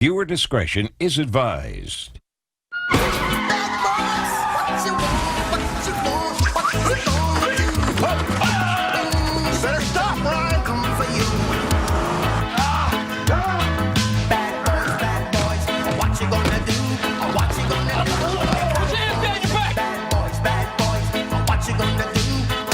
Viewer discretion is advised. Better stop, Ryan. Coming for you. Bad boys, what you gonna do? What you gonna do? Put your hands behind your back. Bad boys, what you gonna do?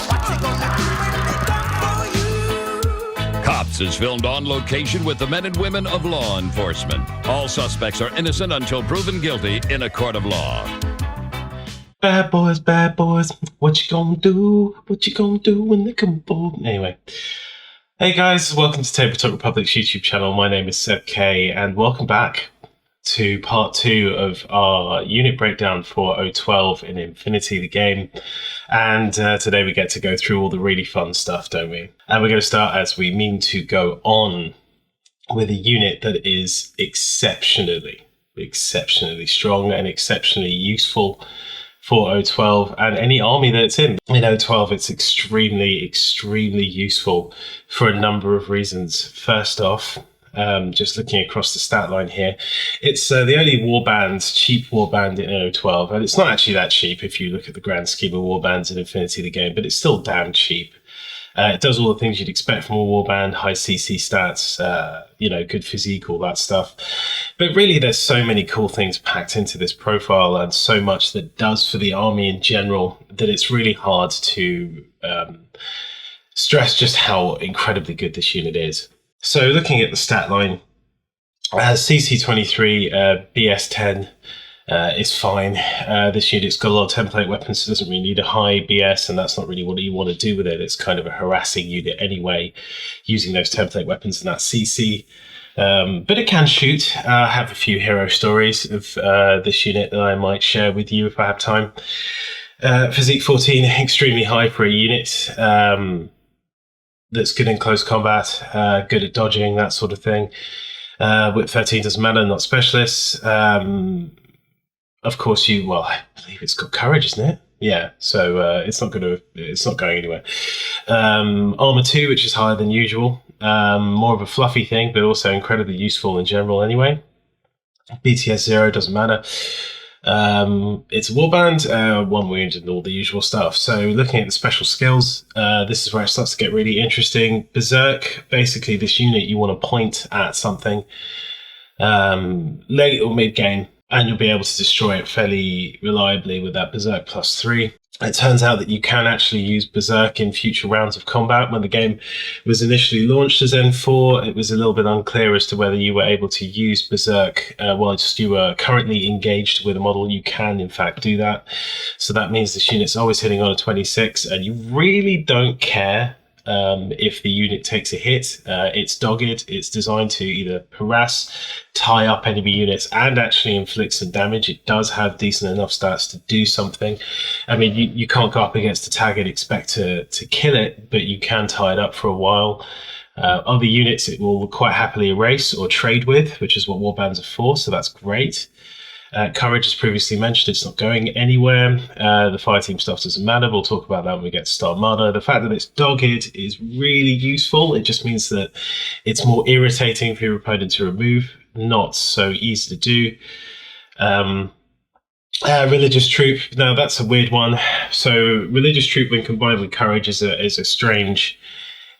What you gonna do when they come for you? Cops is filmed on location with the men and women of law enforcement. All suspects are innocent until proven guilty in a court of law. Bad boys, what you gonna do? What you gonna do when they come for? Anyway. Hey guys, welcome to Tabletop Republic's YouTube channel. My name is Seb.K and welcome back to part 2 of our unit breakdown for O-12 in Infinity, the game. And today we get to go through all the really fun stuff, don't we? And we're going to start as we mean to go on with a unit that is exceptionally strong and exceptionally useful for O-12 and any army that it's in. In O-12, it's extremely useful for a number of reasons. First off, just looking across the stat line here, it's the only warband, cheap warband in O-12, and it's not actually that cheap if you look at the grand scheme of warbands in Infinity the game, but it's still damn cheap. It does all the things you'd expect from a warband, high CC stats, good physique, all that stuff. But really, there's so many cool things packed into this profile and so much that does for the army in general that it's really hard to stress just how incredibly good this unit is. So looking at the stat line, CC23, BS10 is fine. This unit's got a lot of template weapons, so it doesn't really need a high BS, and that's not really what you want to do with it. It's kind of a harassing unit anyway, using those template weapons and that CC. But it can shoot. I have a few hero stories of this unit that I might share with you if I have time. Physique 14, extremely high for a unit that's good in close combat, good at dodging, that sort of thing. Whip 13 doesn't matter, not specialists. Of course, I believe it's got courage, isn't it? Yeah, so it's not going anywhere. Armor 2, which is higher than usual. More of a fluffy thing, but also incredibly useful in general anyway. BTS 0 doesn't matter. It's a warband, 1 wound and all the usual stuff. So looking at the special skills, this is where it starts to get really interesting. Berserk, basically this unit you want to point at something late or mid game, and you'll be able to destroy it fairly reliably with that Berserk +3. It turns out that you can actually use Berserk in future rounds of combat. When the game was initially launched as N4, it was a little bit unclear as to whether you were able to use Berserk whilst you were currently engaged with a model. You can, in fact, do that. So that means this unit's always hitting on a 26, and you really don't care if the unit takes a hit. It's dogged. It's designed to either harass, tie up enemy units, and actually inflict some damage. It does have decent enough stats to do something. I mean, you can't go up against a tag and expect to kill it, but you can tie it up for a while. Other units it will quite happily erase or trade with, which is what warbands are for, so that's great. Courage, as previously mentioned, it's not going anywhere. The fireteam stuff doesn't matter. We'll talk about that when we get to Star Mother. The fact that it's dogged is really useful. It just means that it's more irritating for your opponent to remove, not so easy to do. Religious Troop, now that's a weird one. So Religious Troop, when combined with Courage, is a strange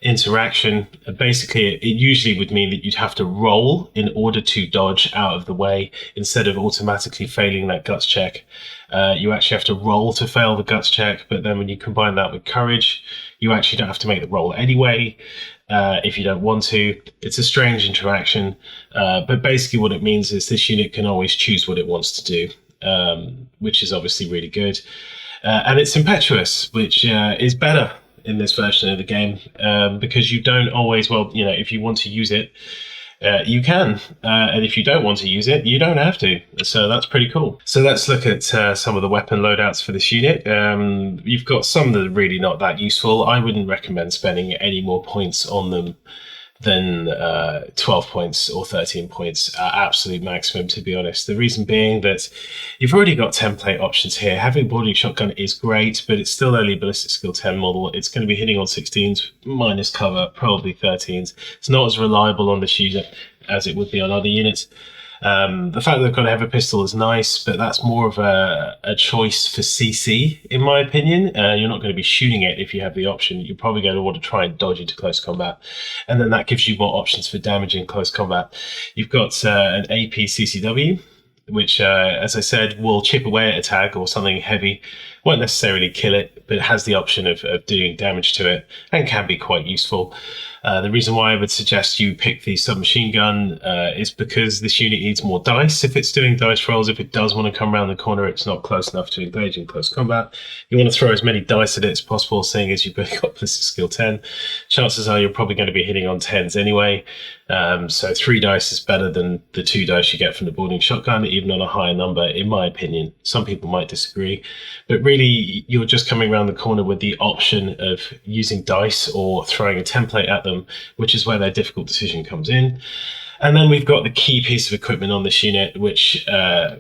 interaction. Basically, it usually would mean that you'd have to roll in order to dodge out of the way instead of automatically failing that guts check. You actually have to roll to fail the guts check, but then when you combine that with courage, you actually don't have to make the roll anyway if you don't want to. It's a strange interaction, but basically what it means is this unit can always choose what it wants to do, which is obviously really good. And it's impetuous, which is better in this version of the game, because you don't always, if you want to use it, you can, and if you don't want to use it, you don't have to. So that's pretty cool. So let's look at some of the weapon loadouts for this unit. You've got some that are really not that useful. I wouldn't recommend spending any more points on them than 12 points or 13 points at absolute maximum, to be honest. The reason being that you've already got template options here. Having boarding shotgun is great, but it's still only ballistic skill 10 model. It's going to be hitting on 16s minus cover, probably 13s. It's not as reliable on this unit as it would be on other units. The fact that they've got a heavy pistol is nice, but that's more of a choice for CC, in my opinion. You're not going to be shooting it if you have the option. You're probably going to want to try and dodge into close combat. And then that gives you more options for damage in close combat. You've got an AP CCW, which, as I said, will chip away at a tag or something heavy. Won't necessarily kill it, but it has the option of doing damage to it and can be quite useful. The reason why I would suggest you pick the submachine gun is because this unit needs more dice. If it's doing dice rolls, if it does want to come around the corner, it's not close enough to engage in close combat. You want to throw as many dice at it as possible, seeing as you've got ballistic skill 10. Chances are you're probably going to be hitting on 10s anyway. So 3 dice is better than the 2 dice you get from the boarding shotgun, even on a higher number, in my opinion. Some people might disagree, but really you're just coming around the corner with the option of using dice or throwing a template at them, which is where their difficult decision comes in. And then we've got the key piece of equipment on this unit, which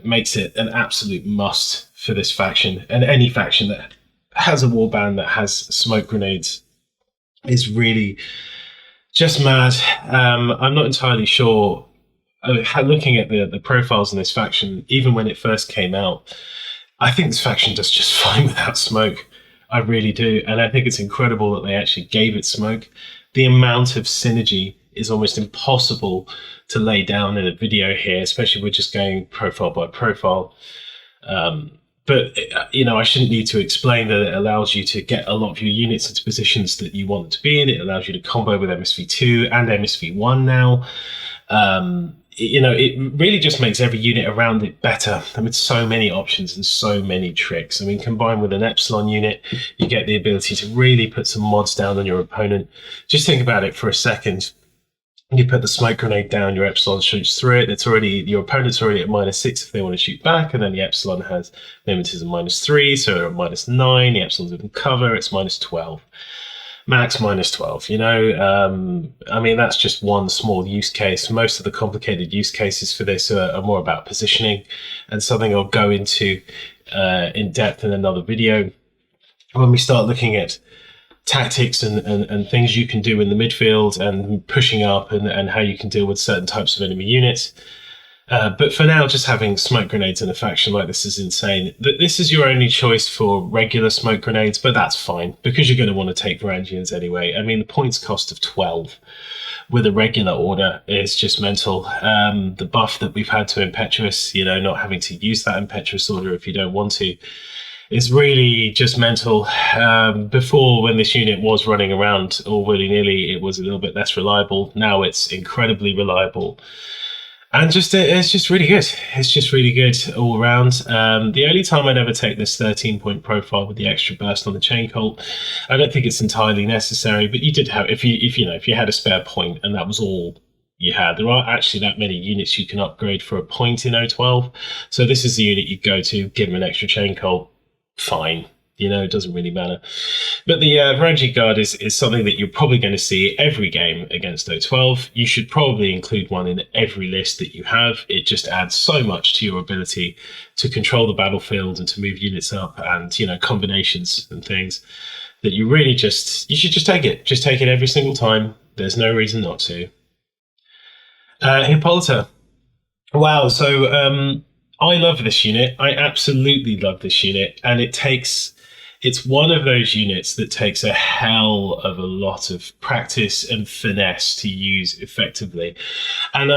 makes it an absolute must for this faction. And any faction that has a warband that has smoke grenades is really just mad. I'm not entirely sure. Looking at the profiles in this faction, even when it first came out, I think this faction does just fine without smoke. I really do. And I think it's incredible that they actually gave it smoke. The amount of synergy is almost impossible to lay down in a video here, especially if we're just going profile by profile. But, I shouldn't need to explain that it allows you to get a lot of your units into positions that you want them to be in. It allows you to combo with MSV2 and MSV1 now. It really just makes every unit around it better. I mean, so many options and so many tricks. I mean, combined with an Epsilon unit, you get the ability to really put some mods down on your opponent. Just think about it for a second. You put the smoke grenade down, your Epsilon shoots through it. Your opponent's already at -6 if they want to shoot back, and then the Epsilon has mimetism -3, so they're at -9. The Epsilon's in cover, it's -12. Max -12, I mean, that's just one small use case. Most of the complicated use cases for this are more about positioning, and something I'll go into in depth in another video. When we start looking at tactics and things you can do in the midfield and pushing up and how you can deal with certain types of enemy units. But for now, just having smoke grenades in a faction like this is insane. This is your only choice for regular smoke grenades, but that's fine because you're going to want to take Varangians anyway. I mean, the points cost of 12 with a regular order is just mental. The buff that we've had to Impetuous, not having to use that Impetuous order if you don't want to, is really just mental. Before, when this unit was running around all willy-nilly, it was a little bit less reliable. Now it's incredibly reliable. And it's just really good. It's just really good all around. The only time I'd ever take this 13-point profile with the extra burst on the chain colt, I don't think it's entirely necessary, but you did have, if you had a spare point and that was all you had. There aren't actually that many units you can upgrade for a point in O-12. So this is the unit you go to, give them an extra chain colt. Fine, it doesn't really matter. But the Ranjit Guard is something that you're probably going to see every game against O-12. You should probably include one in every list that you have. It just adds so much to your ability to control the battlefield and to move units up and, combinations and things that you should just take it. Just take it every single time. There's no reason not to. Hippolyta. Wow, so I love this unit. I absolutely love this unit. And it's one of those units that takes a hell of a lot of practice and finesse to use effectively. And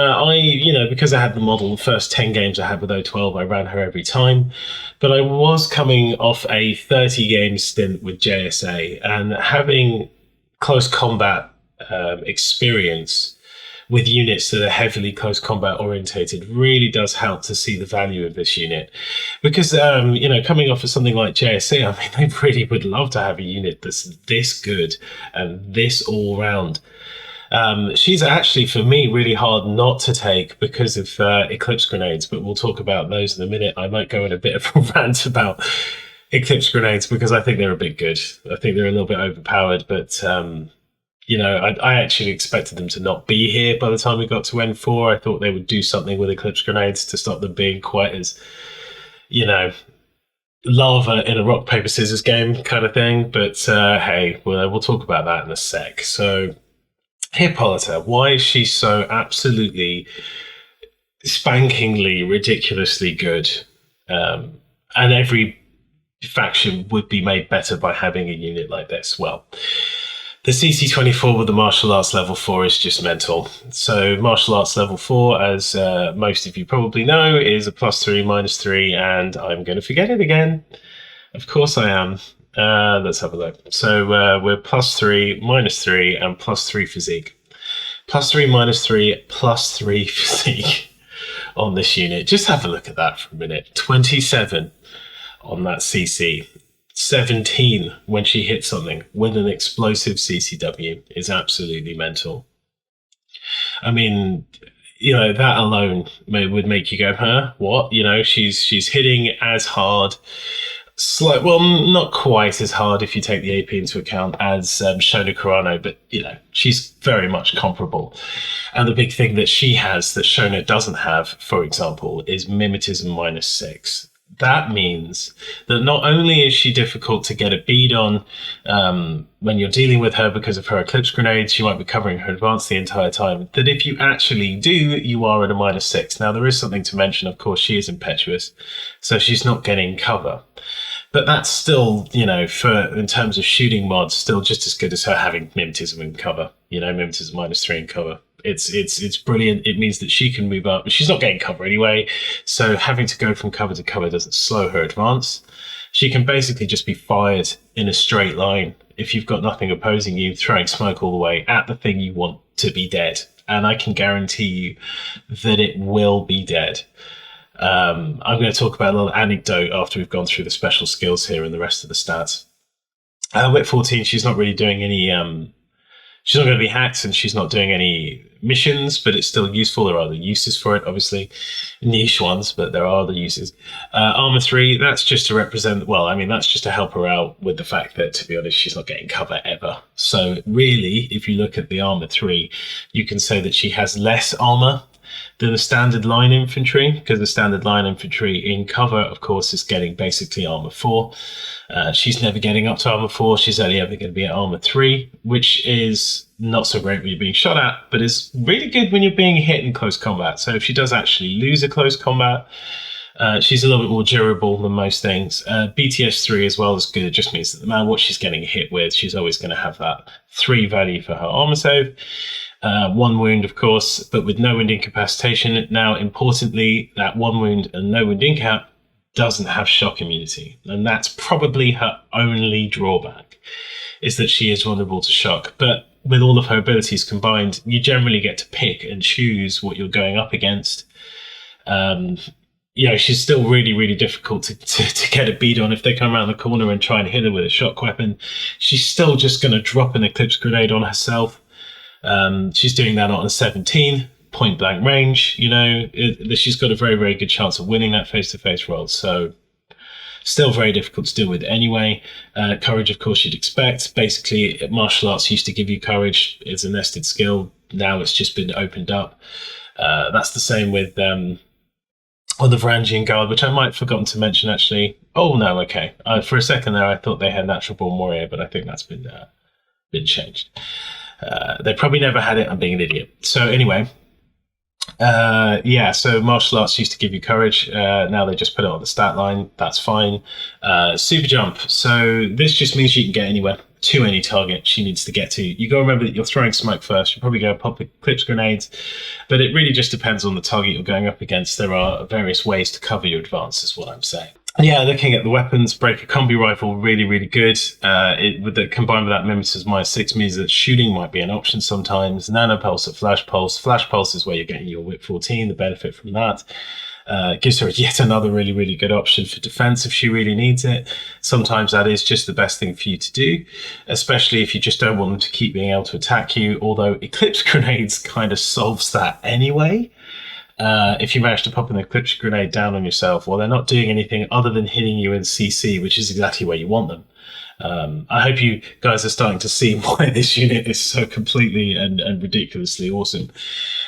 because I had the model, the first 10 games I had with O-12, I ran her every time. But I was coming off a 30-game stint with JSA, and having close combat experience with units that are heavily close combat orientated really does help to see the value of this unit. Because, coming off of something like JSC, I mean, they really would love to have a unit that's this good and this all round. She's actually, for me, really hard not to take because of Eclipse Grenades, but we'll talk about those in a minute. I might go in a bit of a rant about Eclipse Grenades because I think they're a bit good. I think they're a little bit overpowered, but I actually expected them to not be here by the time we got to N4. I thought they would do something with Eclipse Grenades to stop them being quite as, lava in a rock, paper, scissors game kind of thing. But hey, we'll talk about that in a sec. So Hippolyta, why is she so absolutely spankingly, ridiculously good. And every faction would be made better by having a unit like this. Well, the CC-24 with the martial arts level 4 is just mental. So martial arts level 4, as most of you probably know, is a +3, -3, and I'm going to forget it again. Of course I am. Let's have a look. So we're +3, -3, and +3 physique. +3, -3, +3 physique on this unit. Just have a look at that for a minute. 27 on that CC. 17 when she hits something with an explosive CCW is absolutely mental. I mean, you know, that alone would make you go, huh? What? You know, she's hitting as hard, well, not quite as hard if you take the AP into account as Shona Carano, but you know, she's very much comparable. And the big thing that she has that Shona doesn't have, for example, is mimetism -6. That means that not only is she difficult to get a bead on when you're dealing with her because of her Eclipse Grenades, she might be covering her advance the entire time, that if you actually do, you are at a -6. Now, there is something to mention, of course, she is impetuous, so she's not getting cover. But that's still, you know, in terms of shooting mods, still just as good as her having mimetism in cover, you know, mimetism -3 in cover. It's brilliant. It means that she can move up. She's not getting cover anyway, so having to go from cover to cover doesn't slow her advance. She can basically just be fired in a straight line if you've got nothing opposing you, throwing smoke all the way at the thing you want to be dead. And I can guarantee you that it will be dead. I'm going to talk about a little anecdote after we've gone through the special skills here and the rest of the stats. Whip 14, she's not really doing any... she's not going to be hacked and she's not doing any missions, but it's still useful. There are other uses for it, obviously. Niche ones, but there are other uses. Armor 3, that's just to represent, well, I mean, that's just to help her out with the fact that, to be honest, she's not getting cover ever. So really, if you look at the Armor 3, you can say that she has less armor than the standard line infantry, because the standard line infantry in cover, of course, is getting basically armor 4. She's never getting up to armor 4. She's only ever going to be at armor 3, which is not so great when you're being shot at, but is really good when you're being hit in close combat. So if she does actually lose a close combat, she's a little bit more durable than most things. BTS 3 as well is good. It just means that no matter what she's getting hit with, she's always going to have that 3 value for her armor save. 1 wound, of course, but with no wound incapacitation. Now, importantly, that 1 wound and no wound incap doesn't have shock immunity. And that's probably her only drawback, is that she is vulnerable to shock. But with all of her abilities combined, you generally get to pick and choose what you're going up against. You know, she's still really, really difficult to get a bead on. If they come around the corner and try and hit her with a shock weapon, she's still just going to drop an Eclipse Grenade on herself. She's doing that on a 17 point blank range. You know, she's got a very, very good chance of winning that face-to-face roll. So still very difficult to deal with anyway. Courage, of course, you'd expect. Basically, martial arts used to give you courage. It's a nested skill. Now it's just been opened up. That's the same with the Ranjit Guard, which I might have forgotten to mention, actually. Oh, no, okay. For a second there, I thought they had Natural Born Warrior, but I think that's been changed. They probably never had it. I'm being an idiot. So anyway, so martial arts used to give you courage. Now they just put it on the stat line. That's fine. Super jump. So this just means you can get anywhere to any target she needs to get to. You got to remember that you're throwing smoke first. You're probably going to pop Eclipse Grenades, but it really just depends on the target you're going up against. There are various ways to cover your advance, is what I'm saying. Yeah, looking at the weapons, Breaker Combi Rifle, really, really good. Combined with that mimetism -6 means that shooting might be an option sometimes. Nanopulse at Flash Pulse. Flash Pulse is where you're getting your Whip 14, the benefit from that. Gives her yet another really, really good option for defense if she really needs it. Sometimes that is just the best thing for you to do, especially if you just don't want them to keep being able to attack you, although Eclipse Grenades kind of solves that anyway. If you manage to pop an Eclipse Grenade down on yourself, well, they're not doing anything other than hitting you in CC, which is exactly where you want them. I hope you guys are starting to see why this unit is so completely and ridiculously awesome.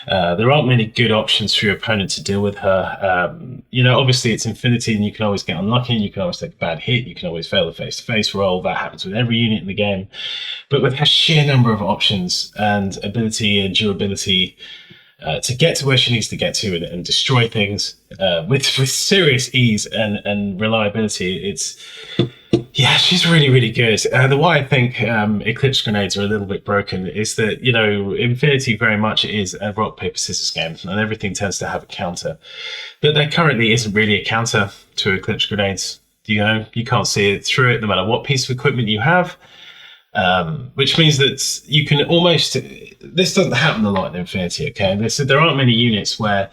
There aren't many good options for your opponent to deal with her. You know, obviously it's Infinity and you can always get unlucky and you can always take a bad hit. You can always fail the face-to-face roll. That happens with every unit in the game. But with her sheer number of options and ability and durability, to get to where she needs to get to and destroy things with serious ease and reliability. She's really, really good. The why I think Eclipse Grenades are a little bit broken is that, Infinity very much is a rock, paper, scissors game, and everything tends to have a counter. But there currently isn't really a counter to Eclipse Grenades. You can't see it through it no matter what piece of equipment you have. Which means that you can almost... This doesn't happen a lot in Infinity, okay? There aren't many units where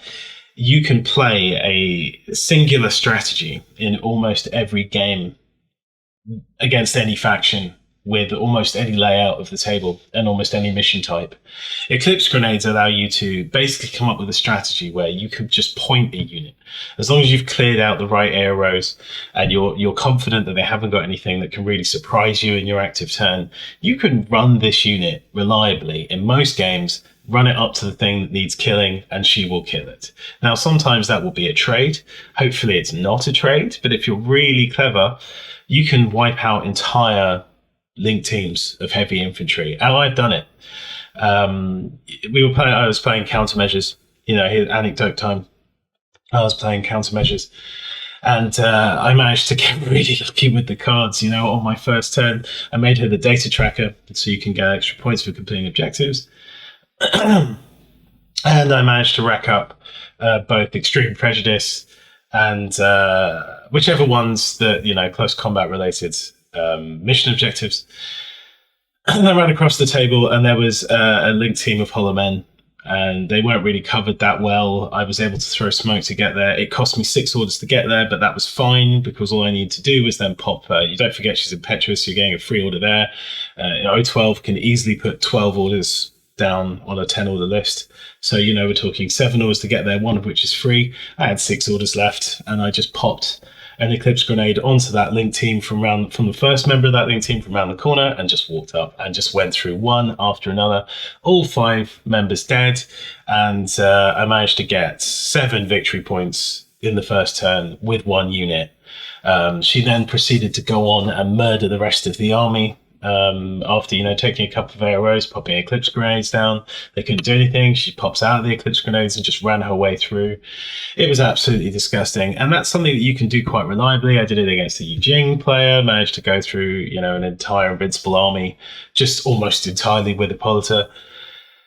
you can play a singular strategy in almost every game against any faction with almost any layout of the table and almost any mission type. Eclipse Grenades allow you to basically come up with a strategy where you could just point a unit. As long as you've cleared out the right arrows and you're confident that they haven't got anything that can really surprise you in your active turn, you can run this unit reliably in most games, run it up to the thing that needs killing, and she will kill it. Now, sometimes that will be a trade. Hopefully it's not a trade, but if you're really clever, you can wipe out entire linked teams of heavy infantry. And I've done it. I was playing countermeasures, here's anecdote time. I was playing countermeasures and I managed to get really lucky with the cards. On my first turn, I made her the data tracker so you can get extra points for completing objectives. And I managed to rack up both Extreme Prejudice and whichever ones that, close combat related mission objectives. And I ran across the table and there was a linked team of Hollow Men, and they weren't really covered that well. I was able to throw smoke to get there. It cost me 6 orders to get there, but that was fine because all I needed to do was then pop. You don't forget she's impetuous, you're getting a free order there. O-12 can easily put 12 orders down on a 10 order list. So, we're talking 7 orders to get there, one of which is free. I had 6 orders left and I just popped an Eclipse Grenade onto that link team from the first member of that link team from around the corner and just walked up and just went through one after another, all 5 members dead. And I managed to get 7 victory points in the first turn with 1 unit. She then proceeded to go on and murder the rest of the army. After, taking a couple of arrows, popping Eclipse Grenades down. They couldn't do anything. She pops out of the Eclipse Grenades and just ran her way through. It was absolutely disgusting. And that's something that you can do quite reliably. I did it against a Yijing player, managed to go through, an entire invincible army, just almost entirely with Hippolyta.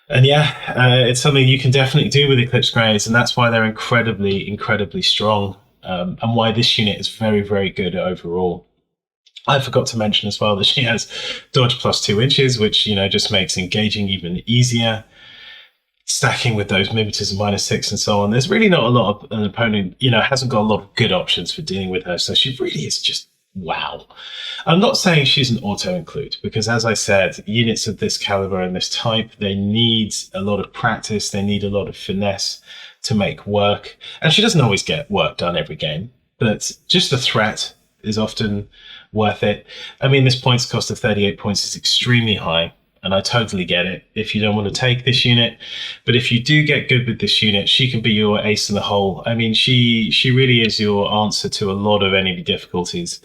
And it's something you can definitely do with Eclipse Grenades, and that's why they're incredibly, incredibly strong, and why this unit is very, very good overall. I forgot to mention as well that she has dodge plus 2 inches, which, just makes engaging even easier. Stacking with those mimeters of -6 and so on. There's really not a lot of an opponent, hasn't got a lot of good options for dealing with her. So she really is just wow. I'm not saying she's an auto-include because, as I said, units of this caliber and this type, they need a lot of practice. They need a lot of finesse to make work. And she doesn't always get work done every game, but just the threat is often worth it. I mean, this points cost of 38 points is extremely high, and I totally get it if you don't want to take this unit. But if you do get good with this unit, she can be your ace in the hole. I mean, she really is your answer to a lot of enemy difficulties,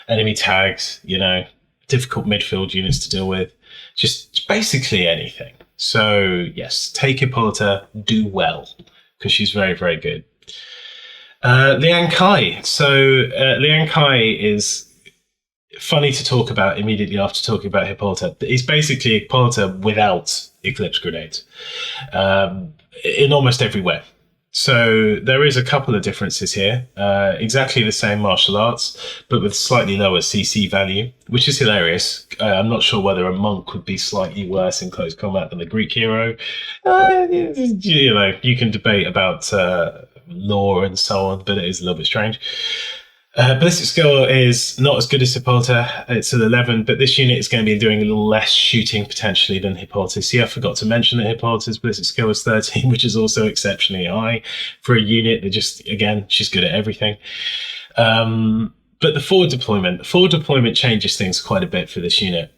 enemy tags, difficult midfield units to deal with, just basically anything. So yes, take Hippolyta, do well, because she's very, very good. The Angkai. So the Angkai is funny to talk about immediately after talking about Hippolyta. It's basically Hippolyta without Eclipse Grenades in almost every way. So there is a couple of differences here. Exactly the same martial arts, but with slightly lower CC value, which is hilarious. I'm not sure whether a monk would be slightly worse in close combat than the Greek hero. You can debate about lore and so on, but it is a little bit strange. Ballistic skill is not as good as Hippolyta. It's at 11, but this unit is going to be doing a little less shooting potentially than Hippolyta. See, I forgot to mention that Hippolyta's ballistic skill is 13, which is also exceptionally high for a unit that just, again, she's good at everything. But the forward deployment changes things quite a bit for this unit.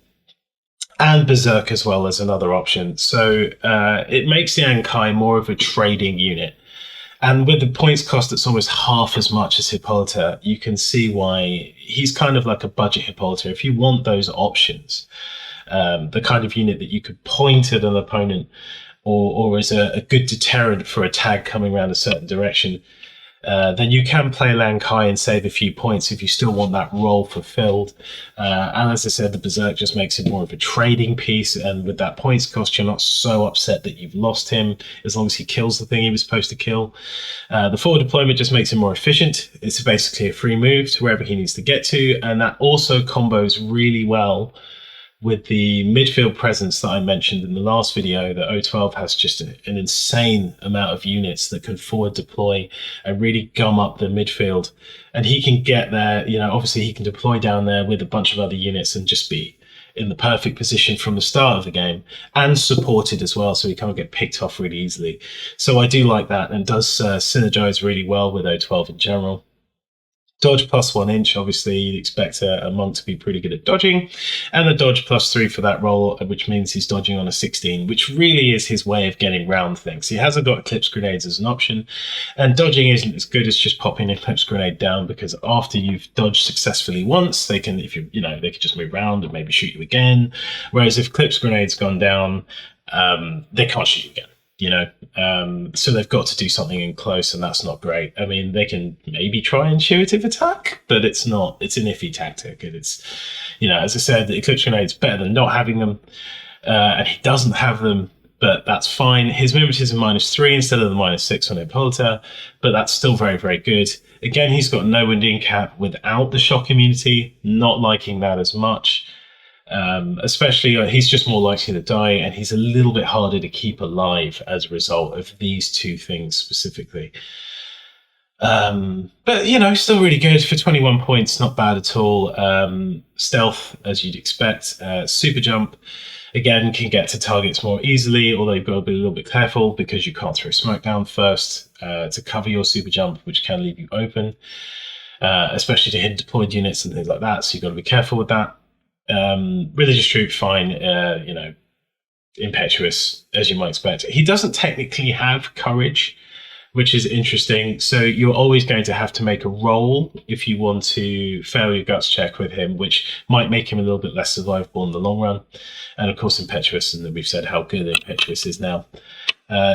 And Berserk as well as another option. So it makes the Angkai more of a trading unit. And with the points cost that's almost half as much as Hippolyta, you can see why he's kind of like a budget Hippolyta. If you want those options, the kind of unit that you could point at an opponent or as a good deterrent for a tag coming around a certain direction, then you can play Angkai and save a few points if you still want that role fulfilled. And as I said, the Berserk just makes it more of a trading piece, and with that points cost, you're not so upset that you've lost him as long as he kills the thing he was supposed to kill. The forward deployment just makes it more efficient. It's basically a free move to wherever he needs to get to, and that also combos really well with the midfield presence that I mentioned in the last video. That O-12 has just an insane amount of units that can forward deploy and really gum up the midfield. And he can get there, obviously he can deploy down there with a bunch of other units and just be in the perfect position from the start of the game, and supported as well, so he can't get picked off really easily. So I do like that, and does synergize really well with O-12 in general. Dodge plus 1 inch, obviously you'd expect a monk to be pretty good at dodging, and the dodge plus 3 for that roll, which means he's dodging on a 16, which really is his way of getting round things. He hasn't got Eclipse Grenades as an option, and dodging isn't as good as just popping an Eclipse Grenade down, because after you've dodged successfully once, they can, they can just move around and maybe shoot you again. Whereas if Eclipse Grenade's gone down, they can't shoot you again. So they've got to do something in close, and that's not great. I mean, they can maybe try intuitive attack, but it's an iffy tactic. And it's, as I said, the Eclipse Grenade's better than not having them, and he doesn't have them, but that's fine. His movement is a -3 instead of the -6 on Hippolyta, but that's still very, very good. Again, he's got no wounding cap without the shock immunity, not liking that as much. Especially he's just more likely to die, and he's a little bit harder to keep alive as a result of these two things specifically. But still really good for 21 points, not bad at all. Stealth, as you'd expect. Super jump, again, can get to targets more easily, although you've got to be a little bit careful because you can't throw smoke down first to cover your super jump, which can leave you open, especially to hit deployed units and things like that, so you've got to be careful with that. Religious troop, fine. Impetuous, as you might expect. He doesn't technically have courage, which is interesting. So you're always going to have to make a roll if you want to fail your guts check with him, which might make him a little bit less survivable in the long run. And of course, impetuous, and we've said how good impetuous is now.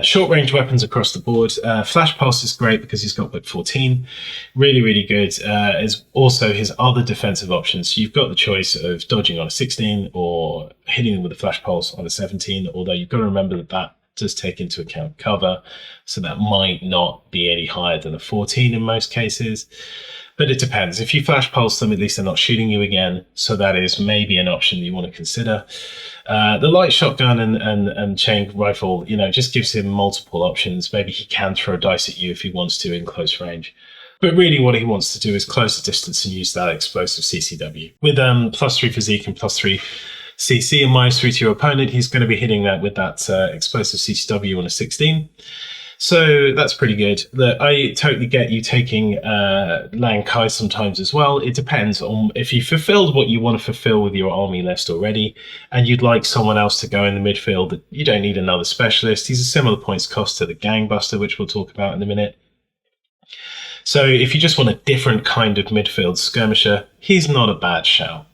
Short range weapons across the board. Flash Pulse is great because he's got whip 14. Really, really good. Is also his other defensive options. So you've got the choice of dodging on a 16 or hitting them with a Flash Pulse on a 17, although you've got to remember that does take into account cover, so that might not be any higher than a 14 in most cases. But it depends. If you Flash Pulse them, at least they're not shooting you again, so that is maybe an option you want to consider. The light shotgun and chain rifle, just gives him multiple options. Maybe he can throw dice at you if he wants to in close range. But really what he wants to do is close the distance and use that explosive CCW. With +3 physique and +3 CC and -3 to your opponent, he's going to be hitting that with that explosive CCW on a 16. So that's pretty good. I totally get you taking Angkai sometimes as well. It depends on if you fulfilled what you want to fulfill with your army list already, and you'd like someone else to go in the midfield. You don't need another specialist. He's a similar points cost to the Gangbuster, which we'll talk about in a minute. So if you just want a different kind of midfield skirmisher, he's not a bad shout.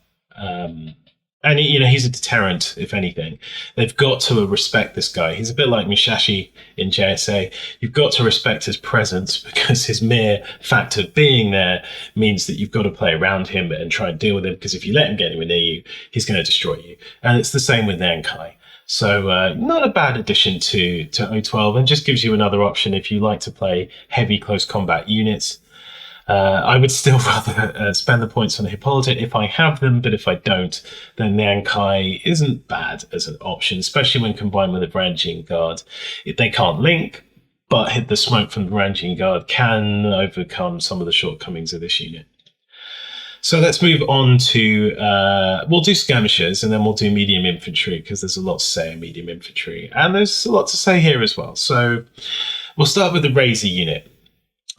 And he's a deterrent, if anything. They've got to respect this guy. He's a bit like Musashi in JSA. You've got to respect his presence, because his mere fact of being there means that you've got to play around him and try and deal with him, because if you let him get anywhere near you, he's going to destroy you. And it's the same with Angkai. So not a bad addition to O-12, and just gives you another option if you like to play heavy close combat units. I would still rather spend the points on Hippolyta if I have them, but if I don't, then the Angkai isn't bad as an option, especially when combined with a Ranjit Guard. They can't link, but hit the smoke from the Ranjit Guard can overcome some of the shortcomings of this unit. So let's move on to, we'll do skirmishers and then we'll do medium infantry, because there's a lot to say in medium infantry, and there's a lot to say here as well. So we'll start with the Razor unit.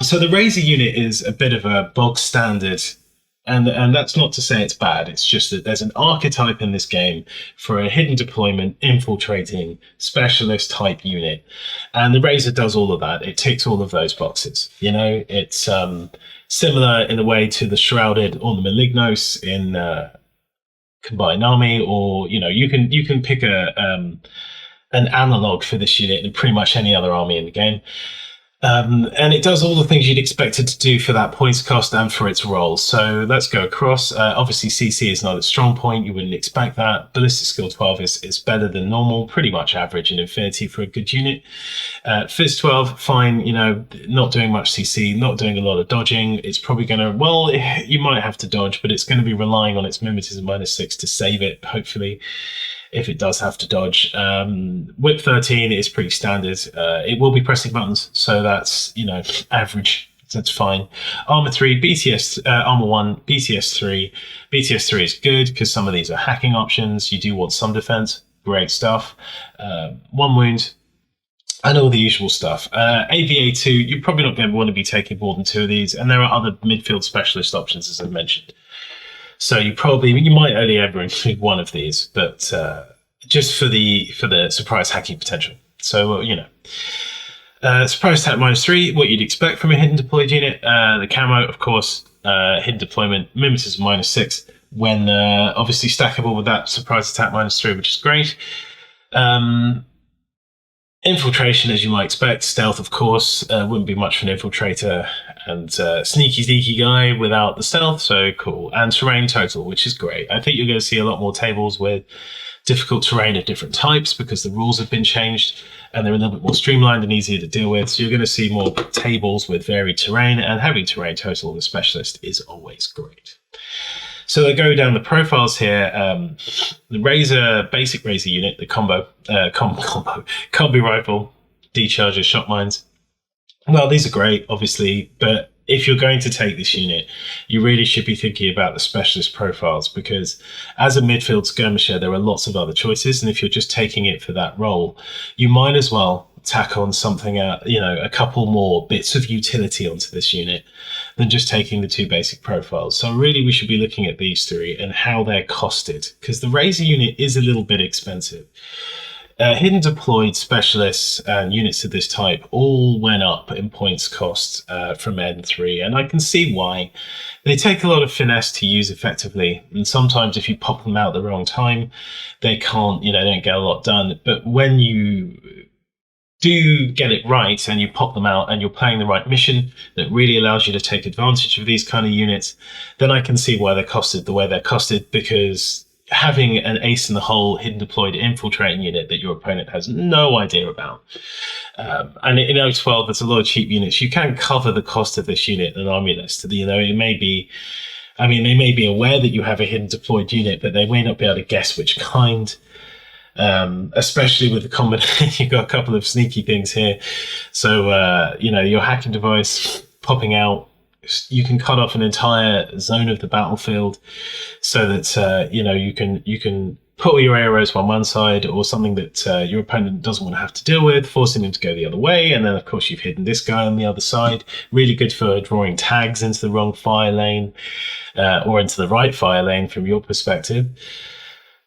So the Razor unit is a bit of a bog standard, and that's not to say it's bad. It's just that there's an archetype in this game for a hidden deployment, infiltrating, specialist type unit. And the Razor does all of that. It ticks all of those boxes. It's similar in a way to the Shrouded or the Malignos in Combined Army, or you can pick a an analog for this unit in pretty much any other army in the game. And it does all the things you'd expect it to do for that points cost and for its role. So let's go across. Obviously, CC is not a strong point. You wouldn't expect that. Ballistic skill 12 is better than normal, pretty much average in Infinity for a good unit. Fizz 12, fine, you know, not doing much CC, not doing a lot of dodging. It's probably going to, well, you might have to dodge, but it's going to be relying on its mimetism -6 to save it, hopefully, if it does have to dodge. Whip 13 is pretty standard. It will be pressing buttons, so that's, you know, average. That's fine. Armor 3, BTS, Armor 1, BTS 3. BTS 3 is good because some of these are hacking options. You do want some defense. Great stuff. 1 wound. And all the usual stuff. AVA 2, you're probably not going to want to be taking more than 2 of these. And there are other midfield specialist options, as I mentioned. So you might only ever include 1 of these, but just for the surprise hacking potential. So, you know, surprise attack -3, what you'd expect from a hidden deployed unit. The camo, of course, hidden deployment, mimetism -6, when obviously stackable with that surprise attack -3, which is great. Infiltration, as you might expect. Stealth, of course, wouldn't be much for an infiltrator. And sneaky deaky guy without the stealth, so cool. And terrain total, which is great. I think you're going to see a lot more tables with difficult terrain of different types because the rules have been changed and they're a little bit more streamlined and easier to deal with. So you're going to see more tables with varied terrain, and having terrain total with a specialist is always great. So I go down the profiles here. The Razor, basic Razor unit, the combi rifle, decharger, shot mines. Well, these are great, obviously, but if you're going to take this unit, you really should be thinking about the specialist profiles, because as a midfield skirmisher, there are lots of other choices. And if you're just taking it for that role, you might as well tack on something, you know, a couple more bits of utility onto this unit than just taking the 2 basic profiles. So really, we should be looking at these 3 and how they're costed, because the Razor unit is a little bit expensive. Hidden deployed specialists and units of this type all went up in points cost from N3, and I can see why. They take a lot of finesse to use effectively, and sometimes if you pop them out at the wrong time, they can't, you know, don't get a lot done. But when you do get it right and you pop them out and you're playing the right mission that really allows you to take advantage of these kind of units, then I can see why they're costed the way they're costed, because having an ace in the hole hidden deployed infiltrating unit that your opponent has no idea about. And in O-12, there's a lot of cheap units. You can cover the cost of this unit in an army list. You know, it may be, I mean, they may be aware that you have a hidden deployed unit, but they may not be able to guess which kind. Especially with the combination, you've got a couple of sneaky things here. So, you know, your hacking device popping out, you can cut off an entire zone of the battlefield so that, you know, you can put all your arrows on one side, or something that your opponent doesn't want to have to deal with, forcing him to go the other way. And then, of course, you've hidden this guy on the other side. Really good for drawing tags into the wrong fire lane or into the right fire lane from your perspective.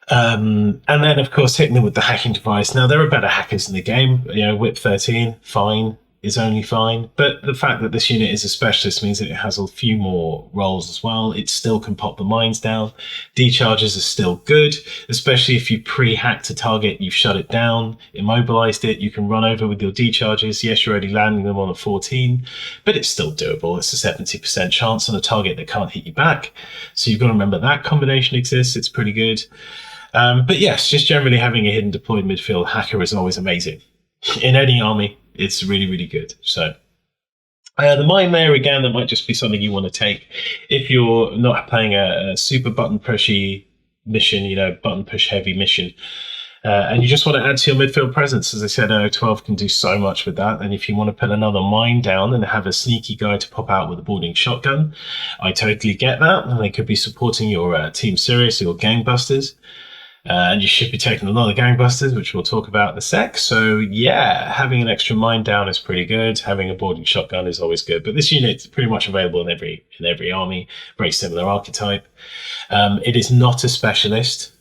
And then, of course, hitting them with the hacking device. Now, there are better hackers in the game. You know, Whip 13, fine, is only fine. But the fact that this unit is a specialist means that it has a few more roles as well. It still can pop the mines down. Decharges are still good, especially if you pre-hacked a target, you've shut it down, immobilized it, you can run over with your decharges. Yes, you're already landing them on a 14, but it's still doable. It's a 70% chance on a target that can't hit you back. So you've got to remember that combination exists. It's pretty good. But yes, just generally having a hidden deployed midfield hacker is always amazing. In any army, it's really, really good. So the mine there, again, that might just be something you want to take if you're not playing a super button pushy mission, you know, button push heavy mission. And you just want to add to your midfield presence. As I said, O-12 can do so much with that. And if you want to put another mine down and have a sneaky guy to pop out with a boarding shotgun, I totally get that. And they could be supporting your Team Sirius or your gangbusters. And you should be taking a lot of gangbusters, which we'll talk about in a sec. So yeah, having an extra mine down is pretty good. Having a boarding shotgun is always good. But this unit is pretty much available in every army. Very similar archetype. It is not a specialist,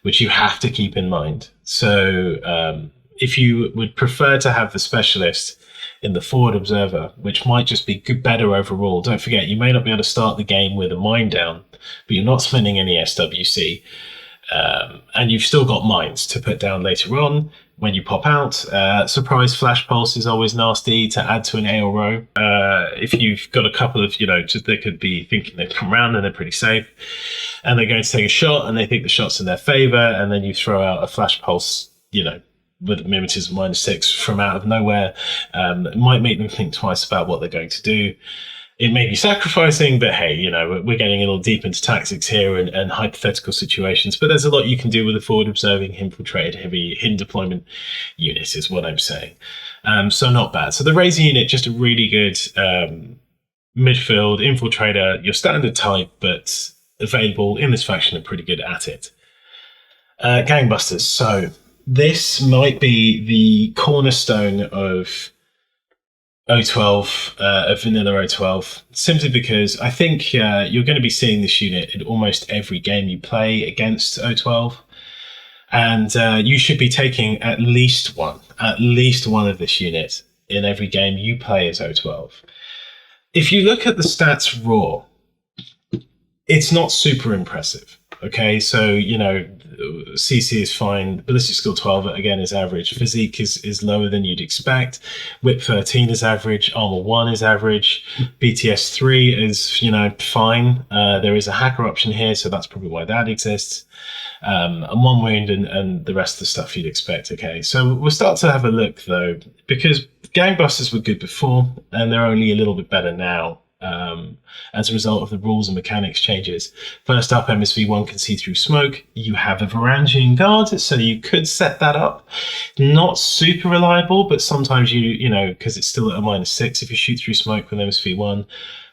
which you have to keep in mind. So if you would prefer to have the specialist in the forward observer, which might just be better overall, don't forget, you may not be able to start the game with a mine down, but you're not spending any SWC. And you've still got mines to put down later on when you pop out. Surprise flash pulse is always nasty to add to an ALRO. If you've got a couple of, just they could be thinking they've come around and they're pretty safe, and they're going to take a shot and they think the shot's in their favor, and then you throw out a flash pulse, with mimetism -6 from out of nowhere. It might make them think twice about what they're going to do. It may be sacrificing, but hey, we're getting a little deep into tactics here and hypothetical situations, but there's a lot you can do with a forward observing, infiltrated, heavy, hidden deployment unit is what I'm saying. So not bad. So the Razor unit, just a really good midfield infiltrator, your standard type, but available in this faction and pretty good at it. Gangbusters. So this might be the cornerstone of O-12, of vanilla O-12, simply because I think you're going to be seeing this unit in almost every game you play against O-12, and you should be taking at least one of this unit in every game you play as O-12. If you look at the stats raw, it's not super impressive. Okay, so, CC is fine. Ballistic skill 12, again, is average. Physique is lower than you'd expect. Whip 13 is average. Armor 1 is average. BTS 3 is, fine. There is a hacker option here, so that's probably why that exists. And 1 wound and the rest of the stuff you'd expect. Okay, so we'll start to have a look, though, because Gangbusters were good before, and they're only a little bit better now. As a result of the rules and mechanics changes. First up, MSV1 can see through smoke. You have a Ranjit Guard, so you could set that up. Not super reliable, but sometimes because it's still at a -6 if you shoot through smoke with MSV1,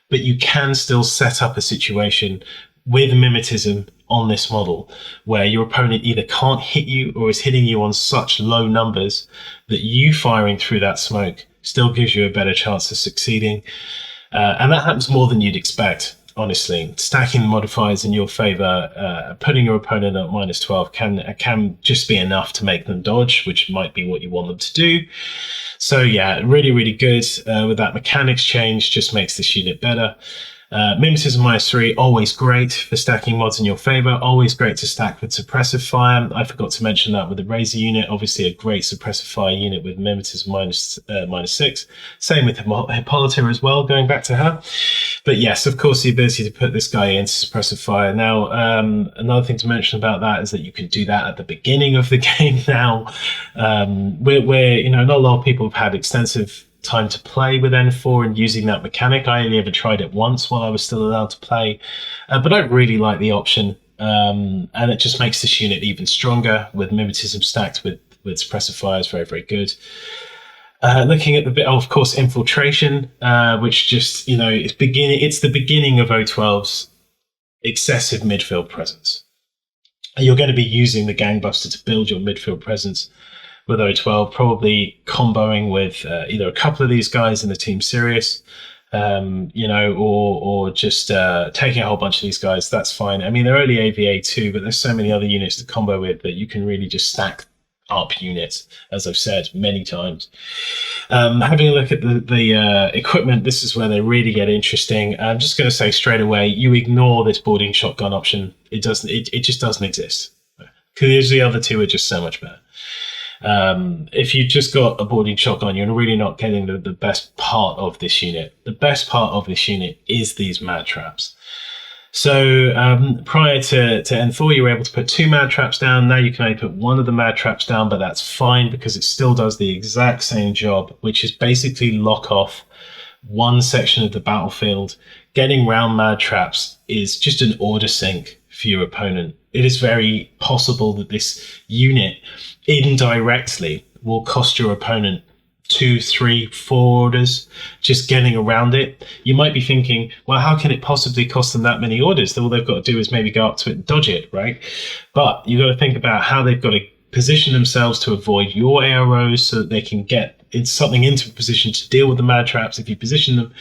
but you can still set up a situation with mimetism on this model where your opponent either can't hit you or is hitting you on such low numbers that you firing through that smoke still gives you a better chance of succeeding. And that happens more than you'd expect, honestly. Stacking the modifiers in your favor, putting your opponent at -12 can just be enough to make them dodge, which might be what you want them to do. So yeah, really, really good. With that mechanics change, just makes this unit better. Mimetism -3, always great for stacking mods in your favor. Always great to stack with suppressive fire. I forgot to mention that with the Razor unit. Obviously a great suppressive fire unit with mimetism -6. Same with Hippolyta as well, going back to her. But yes, of course, the ability to put this guy into suppressive fire. Now, another thing to mention about that is that you can do that at the beginning of the game now. Where not a lot of people have had extensive time to play with N4 and using that mechanic. I only ever tried it once while I was still allowed to play, but I really like the option, and it just makes this unit even stronger with mimetism stacked with suppressive fire is very, very good. Looking at the bit, of course, Infiltration, which just, it's the beginning of O-12's excessive midfield presence. You're going to be using the Gangbuster to build your midfield presence with O-12, probably comboing with either a couple of these guys in the Team Sirius, or just taking a whole bunch of these guys. That's fine. I mean, they're only AVA too, but there's so many other units to combo with that you can really just stack up units, as I've said many times. Having a look at the equipment, this is where they really get interesting. I'm just going to say straight away, you ignore this boarding shotgun option. It just doesn't exist, because the other two are just so much better. If you just got a boarding shotgun, you're really not getting the best part of this unit. The best part of this unit is these mad traps. So prior to N4, you were able to put 2 mad traps down. Now you can only put 1 of the mad traps down, but that's fine because it still does the exact same job, which is basically lock off one section of the battlefield. Getting round mad traps is just an order sink for your opponent. It is very possible that this unit indirectly will cost your opponent 2, 3, 4 orders just getting around it. You might be thinking, well, how can it possibly cost them that many orders? All they've got to do is maybe go up to it and dodge it, right? But you've got to think about how they've got to position themselves to avoid your arrows so that they can get something into a position to deal with the mad traps. If you position them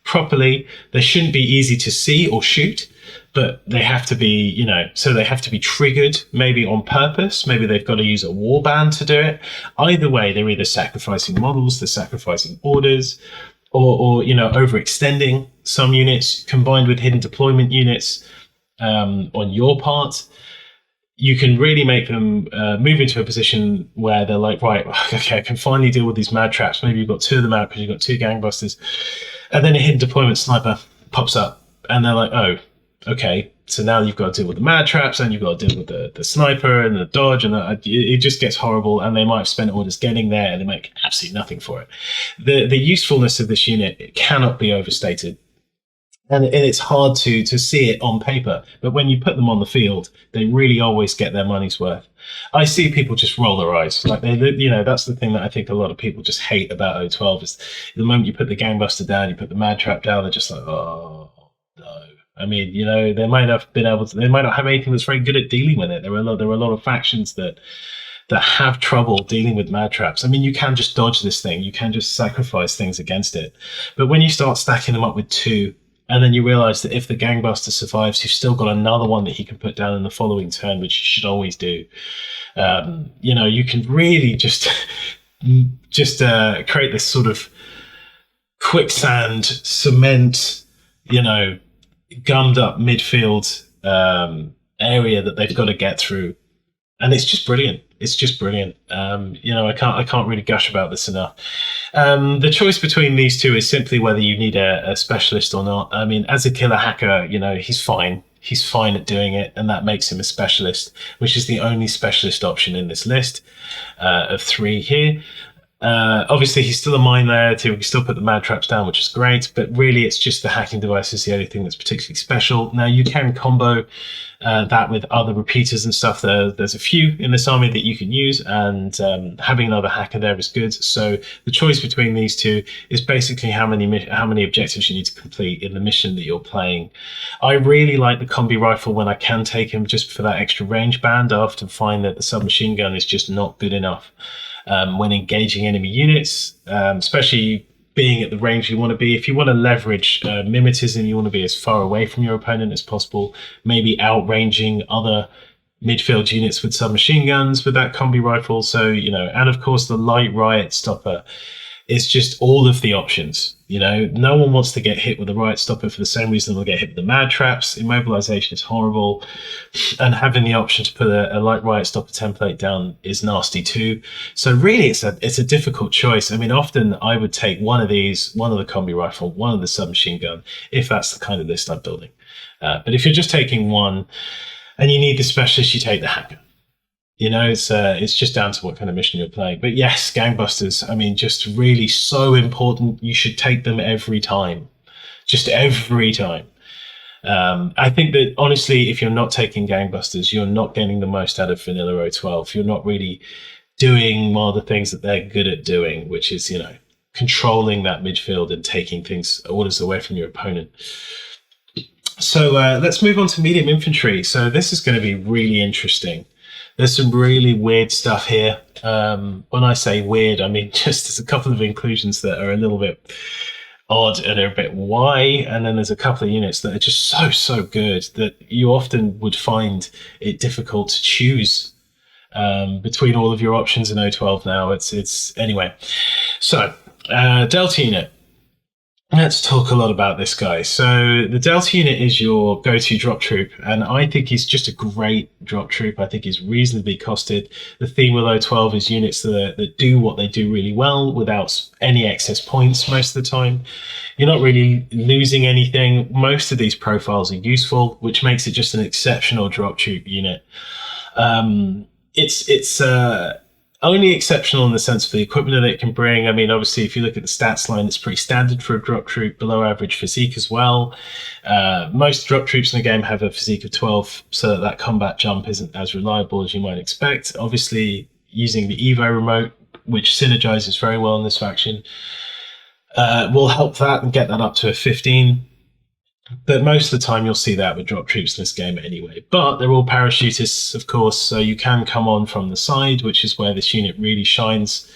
properly, they shouldn't be easy to see or shoot, but they have to be, so they have to be triggered maybe on purpose. Maybe they've got to use a warband to do it. Either way, they're either sacrificing models, they're sacrificing orders, or overextending some units combined with hidden deployment units on your part. you can really make them move into a position where they're like, right, okay, I can finally deal with these mad traps. Maybe you've got 2 of them out because you've got 2 gangbusters. And then a hidden deployment sniper pops up and they're like, oh, okay. So now you've got to deal with the mad traps and you've got to deal with the sniper and the dodge, and it just gets horrible. And they might have spent orders getting there and they make absolutely nothing for it. The usefulness of this unit, it cannot be overstated. And it's hard to see it on paper, but when you put them on the field, they really always get their money's worth. I see people just roll their eyes, like that's the thing that I think a lot of people just hate about O-12 is the moment you put the gangbuster down, you put the mad trap down, they're just like, oh no. I mean, they might not have anything that's very good at dealing with it. There are a lot of factions that have trouble dealing with mad traps. I mean, you can just dodge this thing, you can just sacrifice things against it, but when you start stacking them up with 2. And then you realize that if the gangbuster survives, you've still got another one that he can put down in the following turn, which you should always do. You can really just create this sort of quicksand, cement, gummed up midfield area that they've got to get through. And it's just brilliant. It's just brilliant. I can't really gush about this enough. The choice between these 2 is simply whether you need a specialist or not. I mean, as a killer hacker, he's fine. He's fine at doing it, and that makes him a specialist, which is the only specialist option in this list of 3 here. Obviously, he's still a mine layer too. We can still put the mad traps down, which is great, but really it's just the hacking device is the only thing that's particularly special. Now, you can combo that with other repeaters and stuff. There's a few in this army that you can use, and having another hacker there is good. So the choice between these 2 is basically how many objectives you need to complete in the mission that you're playing. I really like the combi rifle when I can take him just for that extra range band. I often find that the submachine gun is just not good enough when engaging enemy units, especially being at the range you want to be. If you want to leverage mimetism, you want to be as far away from your opponent as possible, maybe outranging other midfield units with submachine guns with that combi rifle. So, and of course the light riot stopper is just all of the options. No one wants to get hit with a riot stopper for the same reason they'll get hit with the mad traps. Immobilization is horrible, and having the option to put a light riot stopper template down is nasty too. So really it's a difficult choice. I mean, often I would take one of these, one of the combi rifle, one of the submachine gun, if that's the kind of list I'm building. But if you're just taking one and you need the specialist, you take the hacker. It's just down to what kind of mission you're playing. But yes, gangbusters, I mean, just really so important. You should take them every time. Just every time. I think that, honestly, if you're not taking gangbusters, you're not getting the most out of vanilla O-12. You're not really doing one of the things that they're good at doing, which is, controlling that midfield and taking orders away from your opponent. So let's move on to medium infantry. So this is going to be really interesting. There's some really weird stuff here. When I say weird, I mean just there's a couple of inclusions that are a little bit odd and are a bit why, and then there's a couple of units that are just so good that you often would find it difficult to choose between all of your options in O-12 now. It's anyway. So Delta Unit. Let's talk a lot about this guy. So the Delta Unit is your go-to drop troop, and I think he's just a great drop troop. I think he's reasonably costed. The theme with O-12 is units that do what they do really well without any excess points most of the time. You're not really losing anything. Most of these profiles are useful, which makes it just an exceptional drop troop unit. It's only exceptional in the sense of the equipment that it can bring. I mean, obviously, if you look at the stats line, it's pretty standard for a drop troop, below average physique as well. Most drop troops in the game have a physique of 12, so that combat jump isn't as reliable as you might expect. Obviously, using the Evo remote, which synergizes very well in this faction, will help that and get that up to a 15. But most of the time you'll see that with drop troops in this game anyway. But they're all parachutists, of course, so you can come on from the side, which is where this unit really shines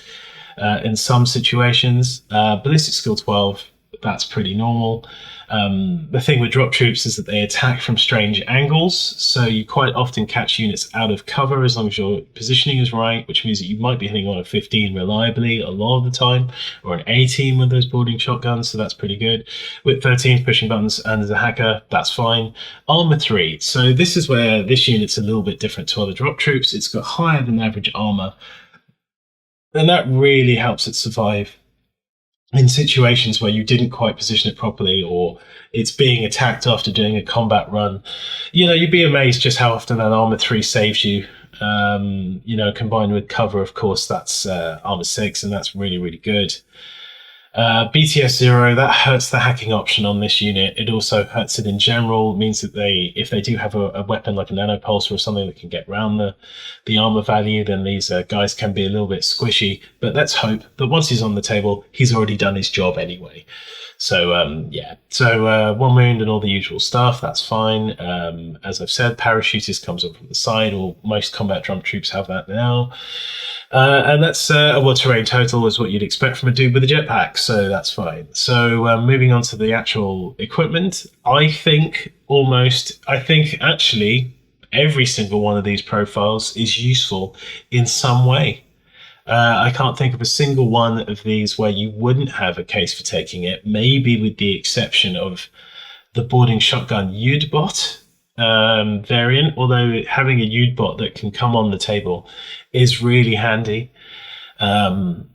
in some situations. Ballistic skill 12, that's pretty normal. The thing with drop troops is that they attack from strange angles, so you quite often catch units out of cover as long as your positioning is right, which means that you might be hitting on a 15 reliably a lot of the time, or an 18 with those boarding shotguns, so that's pretty good. With 13 pushing buttons and as a hacker, that's fine. Armor 3, so this is where this unit's a little bit different to other drop troops. It's got higher than average armor, and that really helps it survive in situations where you didn't quite position it properly, or it's being attacked after doing a combat run. You'd be amazed just how often that armor 3 saves you. Combined with cover, of course, that's armor 6, and that's really, really good. BTS 0, that hurts the hacking option on this unit. It also hurts it in general. It means that if they do have a weapon like a nanopulse or something that can get around the armor value, then these guys can be a little bit squishy. But let's hope that once he's on the table, he's already done his job anyway. So, So 1 wound and all the usual stuff, that's fine. As I've said, parachutist comes up from the side, or most combat drum troops have that now. And that's a terrain total is what you'd expect from a dude with a jetpack, so that's fine. So moving on to the actual equipment, I think actually every single one of these profiles is useful in some way. I can't think of a single one of these where you wouldn't have a case for taking it, maybe with the exception of the boarding shotgun UDBot variant, although having a UDBot that can come on the table is really handy. But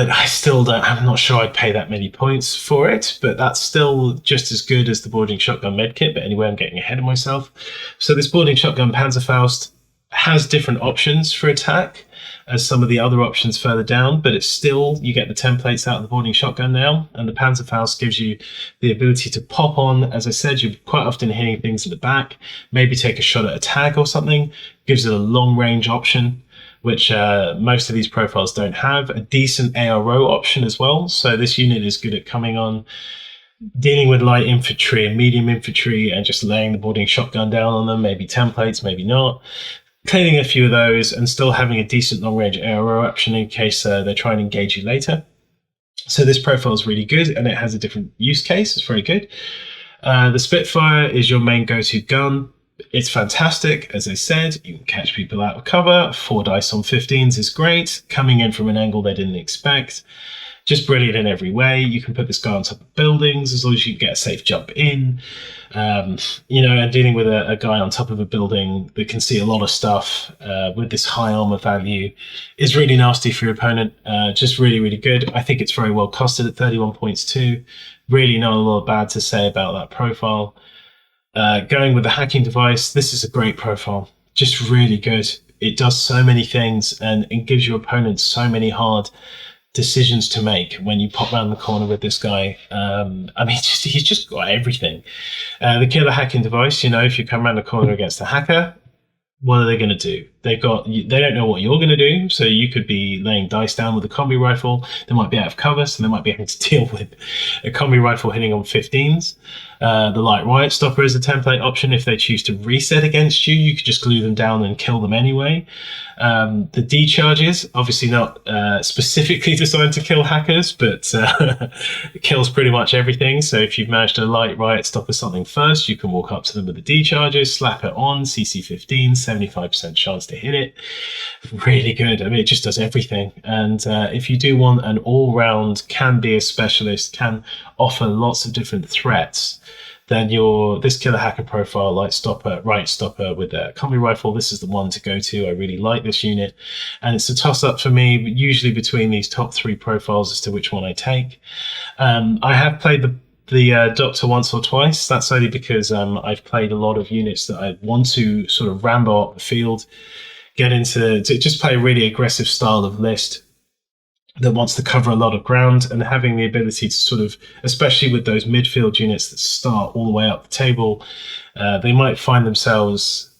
I'm not sure I'd pay that many points for it, but that's still just as good as the boarding shotgun medkit. But anyway, I'm getting ahead of myself. So this boarding shotgun Panzerfaust has different options for attack as some of the other options further down, but it's still, you get the templates out of the boarding shotgun now, and the Panzerfaust gives you the ability to pop on. As I said, you're quite often hitting things in the back, maybe take a shot at a tag or something. Gives it a long range option, which most of these profiles don't have. A decent ARO option as well, so this unit is good at coming on, dealing with light infantry and medium infantry and just laying the boarding shotgun down on them, maybe templates, maybe not. Cleaning a few of those and still having a decent long-range ARO option in case they try and engage you later. So this profile is really good, and it has a different use case. It's very good. The Spitfire is your main go-to gun. It's fantastic. As I said, you can catch people out of cover. 4 dice on 15s is great. Coming in from an angle they didn't expect. Just brilliant in every way. You can put this guy on top of buildings as long as you can get a safe jump in. And dealing with a guy on top of a building that can see a lot of stuff with this high armor value is really nasty for your opponent. Just really, really good. I think it's very well costed at 31 points too. Really not a lot bad to say about that profile. Going with the hacking device, this is a great profile. Just really good. It does so many things and it gives your opponent so many hard decisions to make when you pop around the corner with this guy. He's just got everything. The killer hacking device, if you come around the corner against a hacker, what are they going to do? They don't know what you're going to do, so you could be laying dice down with a combi rifle. They might be out of cover, so they might be having to deal with a combi rifle hitting on 15s. The light riot stopper is a template option. If they choose to reset against you, you could just glue them down and kill them anyway. The D charges, obviously not specifically designed to kill hackers, but it kills pretty much everything. So if you've managed to light riot stopper something first, you can walk up to them with the D charges, slap it on, CC 15, 75% chance to hit it. Really good. It just does everything. And if you do want an all-round, can be a specialist, can offer lots of different threats, then this killer hacker profile, light stopper, right stopper with a combi rifle, this is the one to go to. I really like this unit, and it's a toss-up for me, usually between these top 3 profiles as to which one I take. I have played the Doctor once or twice. That's only because I've played a lot of units that I want to sort of rambo up the field, get into to just play a really aggressive style of list that wants to cover a lot of ground, and having the ability to sort of, especially with those midfield units that start all the way up the table, they might find themselves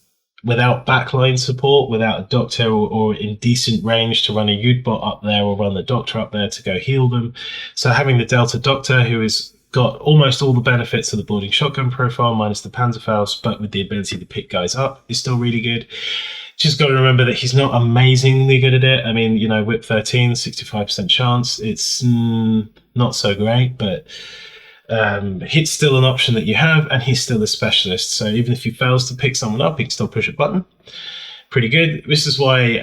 without backline support, without a doctor or in decent range to run a UDBot up there or run the doctor up there to go heal them. So having the Delta Doctor, who has got almost all the benefits of the boarding shotgun profile minus the Panzerfaust, but with the ability to pick guys up, is still really good. Just got to remember that he's not amazingly good at it. Whip 13, 65% chance. It's not so great, but Hit's still an option that you have, and he's still a specialist. So even if he fails to pick someone up, he can still push a button. Pretty good. This is why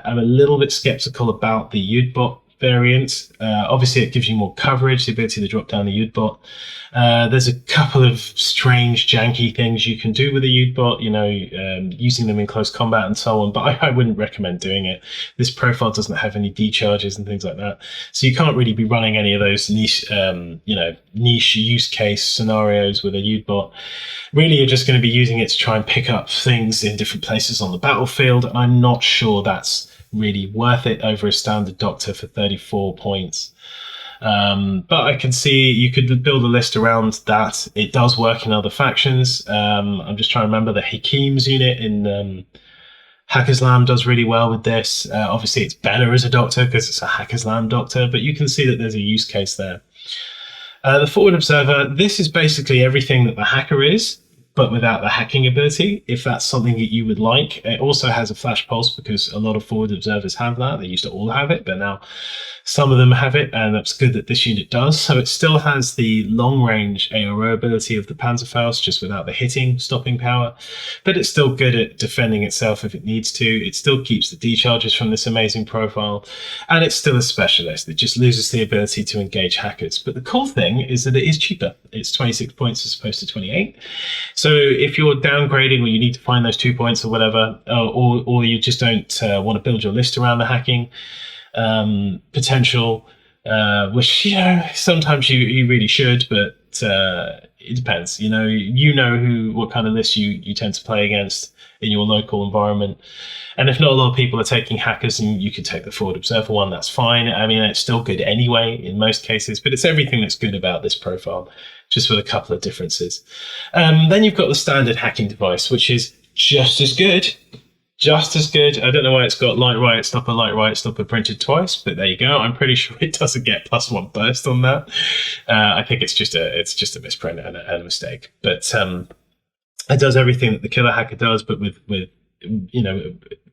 I'm a little bit skeptical about the Udbot variant. Obviously, it gives you more coverage, the ability to drop down the Udbot. There's a couple of strange, janky things you can do with the Udbot, using them in close combat and so on, but I wouldn't recommend doing it. This profile doesn't have any decharges and things like that, so you can't really be running any of those niche use case scenarios with a Udbot. Really, you're just going to be using it to try and pick up things in different places on the battlefield, and I'm not sure that's really worth it over a standard doctor for 34 points. But I can see you could build a list around that. It does work in other factions. I'm just trying to remember the Hakim's unit in Hackaslam does really well with this. Obviously, it's better as a doctor because it's a Hackaslam doctor, but you can see that there's a use case there. The Forward Observer, this is basically everything that the hacker is, but without the hacking ability, if that's something that you would like. It also has a flash pulse because a lot of Forward Observers have that. They used to all have it, but now some of them have it, and that's good that this unit does. So it still has the long-range ARO ability of the Panzerfaust, just without the hitting, stopping power, but it's still good at defending itself if it needs to. It still keeps the decharges from this amazing profile, and it's still a specialist. It just loses the ability to engage hackers. But the cool thing is that it is cheaper. It's 26 points as opposed to 28. So if you're downgrading or you need to find those 2 points or whatever, or you just don't want to build your list around the hacking potential, which sometimes you really should, but it depends. What kind of list you tend to play against in your local environment, and if not a lot of people are taking hackers, and you could take the Forward Observer one, that's fine. I mean, it's still good anyway in most cases, but it's everything that's good about this profile, just with a couple of differences. Then you've got the standard hacking device, which is just as good. I don't know why it's got Light Riot Stopper printed twice, but there you go. I'm pretty sure it doesn't get +1 burst on that. I think it's just a misprint and a mistake. But it does everything that the Killer Hacker does, but with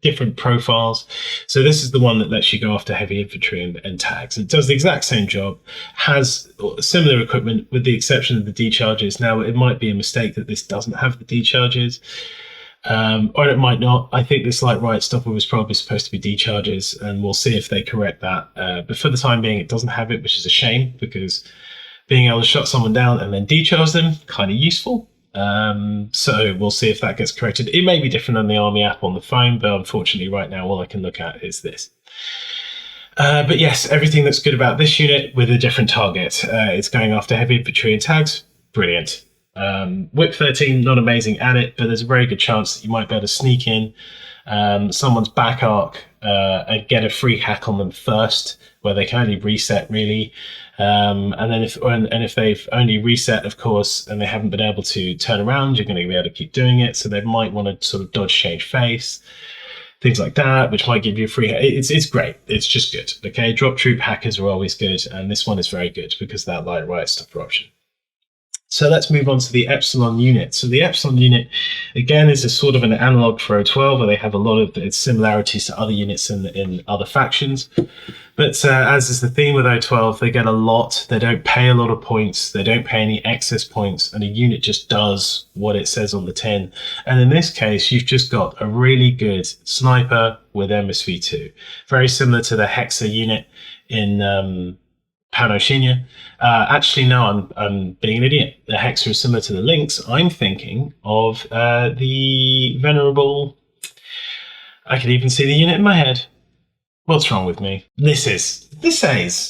different profiles. So this is the one that lets you go after heavy infantry and tags. It does the exact same job, has similar equipment with the exception of the decharges. Now, it might be a mistake that this doesn't have the decharges. Or it might not. I think this Light Riot Stopper was probably supposed to be decharges, and we'll see if they correct that. But for the time being, it doesn't have it, which is a shame, because being able to shut someone down and then decharge them, kind of useful. So we'll see if that gets corrected. It may be different than the Army app on the phone, but unfortunately right now all I can look at is this. But yes, everything that's good about this unit with a different target. It's going after heavy infantry and tags. Brilliant. Whip 13, not amazing at it, but there's a very good chance that you might be able to sneak in someone's back arc and get a free hack on them first, where they can only reset really. And then if they've only reset, of course, and they haven't been able to turn around, you're going to be able to keep doing it. So they might want to sort of dodge change face, things like that, which might give you a free. It's great. It's just good. Okay, drop troop hackers are always good, and this one is very good because of that Light Riot Stopper option. So let's move on to the Epsilon Unit. So the Epsilon Unit, again, is a sort of an analog for O-12, where they have a lot of its similarities to other units in other factions. But as is the theme with O-12, they get a lot. They don't pay a lot of points. They don't pay any excess points. And a unit just does what it says on the tin. And in this case, you've just got a really good sniper with MSV2. Very similar to the Hexa unit in Panzerfaust. Actually, no, I'm being an idiot. The Hexa is similar to the Lynx. I'm thinking of the venerable. I can even see the unit in my head. What's wrong with me? Nisses.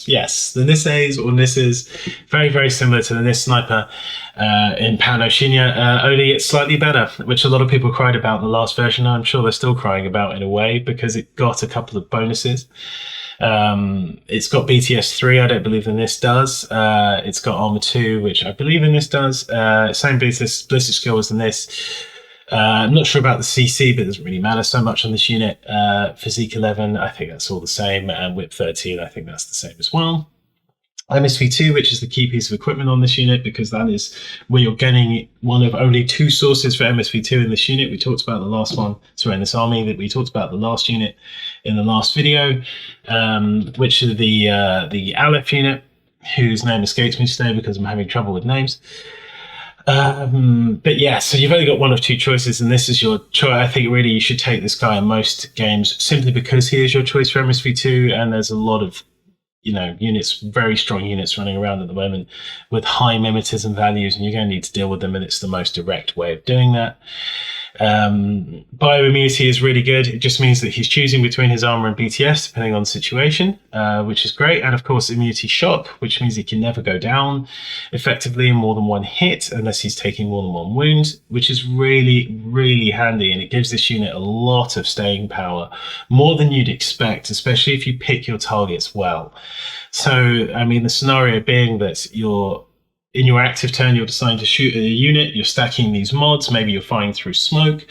Yes, the Nisses or Nisses. Very, very similar to the Nis sniper in Panzerfaust. Only it's slightly better, which a lot of people cried about in the last version. I'm sure they're still crying about in a way, because it got a couple of bonuses. It's got BTS 3, I don't believe the NIST does. It's got Armor 2, which I believe the NIST does. Same ballistic skill as the NIST. I'm not sure about the CC, but it doesn't really matter so much on this unit. Physique 11, I think that's all the same. And Whip 13, I think that's the same as well. MSV2, which is the key piece of equipment on this unit, because that is where you're getting one of only 2 sources for MSV2 in this unit. We talked about the last one, sorry, in this army, that we talked about the last unit in the last video, which is the Aleph unit. whose name escapes me today because I'm having trouble with names. But yeah, so you've only got one of two choices, and this is your choice. I think really you should take this guy in most games simply because he is your choice for MSV2, and there's a lot of units, very strong units running around at the moment with high mimetism values, and you're going to need to deal with them, and it's the most direct way of doing that. Bioimmunity is really good. It just means that he's choosing between his armor and BTS depending on the situation, which is great. And of course, immunity shock, which means he can never go down effectively in more than one hit unless he's taking more than one wound, which is really, really handy. And it gives this unit a lot of staying power, more than you'd expect, especially if you pick your targets well. So, I mean, the scenario being that in your active turn, you're deciding to shoot at a unit, you're stacking these mods, maybe you're firing through smoke.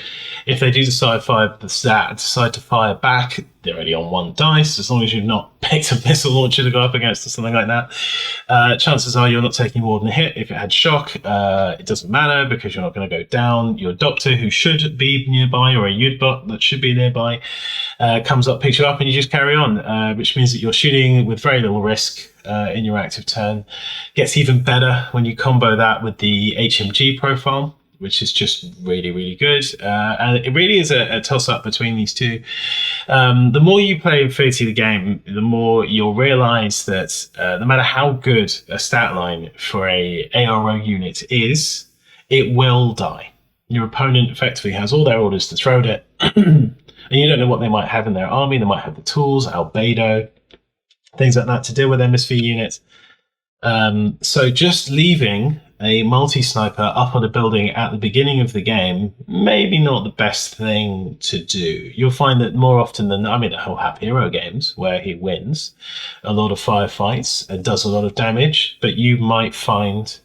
If they do decide to fire back, they're only on one dice, as long as you've not picked a missile launcher to go up against or something like that. Chances are you're not taking more than a hit. If it had shock, it doesn't matter because you're not going to go down. Your doctor, who should be nearby, or a Udbot that should be nearby, comes up, picks you up, and you just carry on, which means that you're shooting with very little risk in your active turn. Gets even better when you combo that with the HMG profile, which is just really, really good. And it really is a toss-up between these two. The more you play Infinity the game, the more you'll realize that no matter how good a stat line for a ARO unit is, it will die. Your opponent effectively has all their orders to throw it, and you don't know what they might have in their army. They might have the tools, albedo, things like that to deal with MSV units. So just leaving a multi-sniper up on a building at the beginning of the game, maybe not the best thing to do. You'll find that more often than, he'll have hero games where he wins a lot of firefights and does a lot of damage, but you might find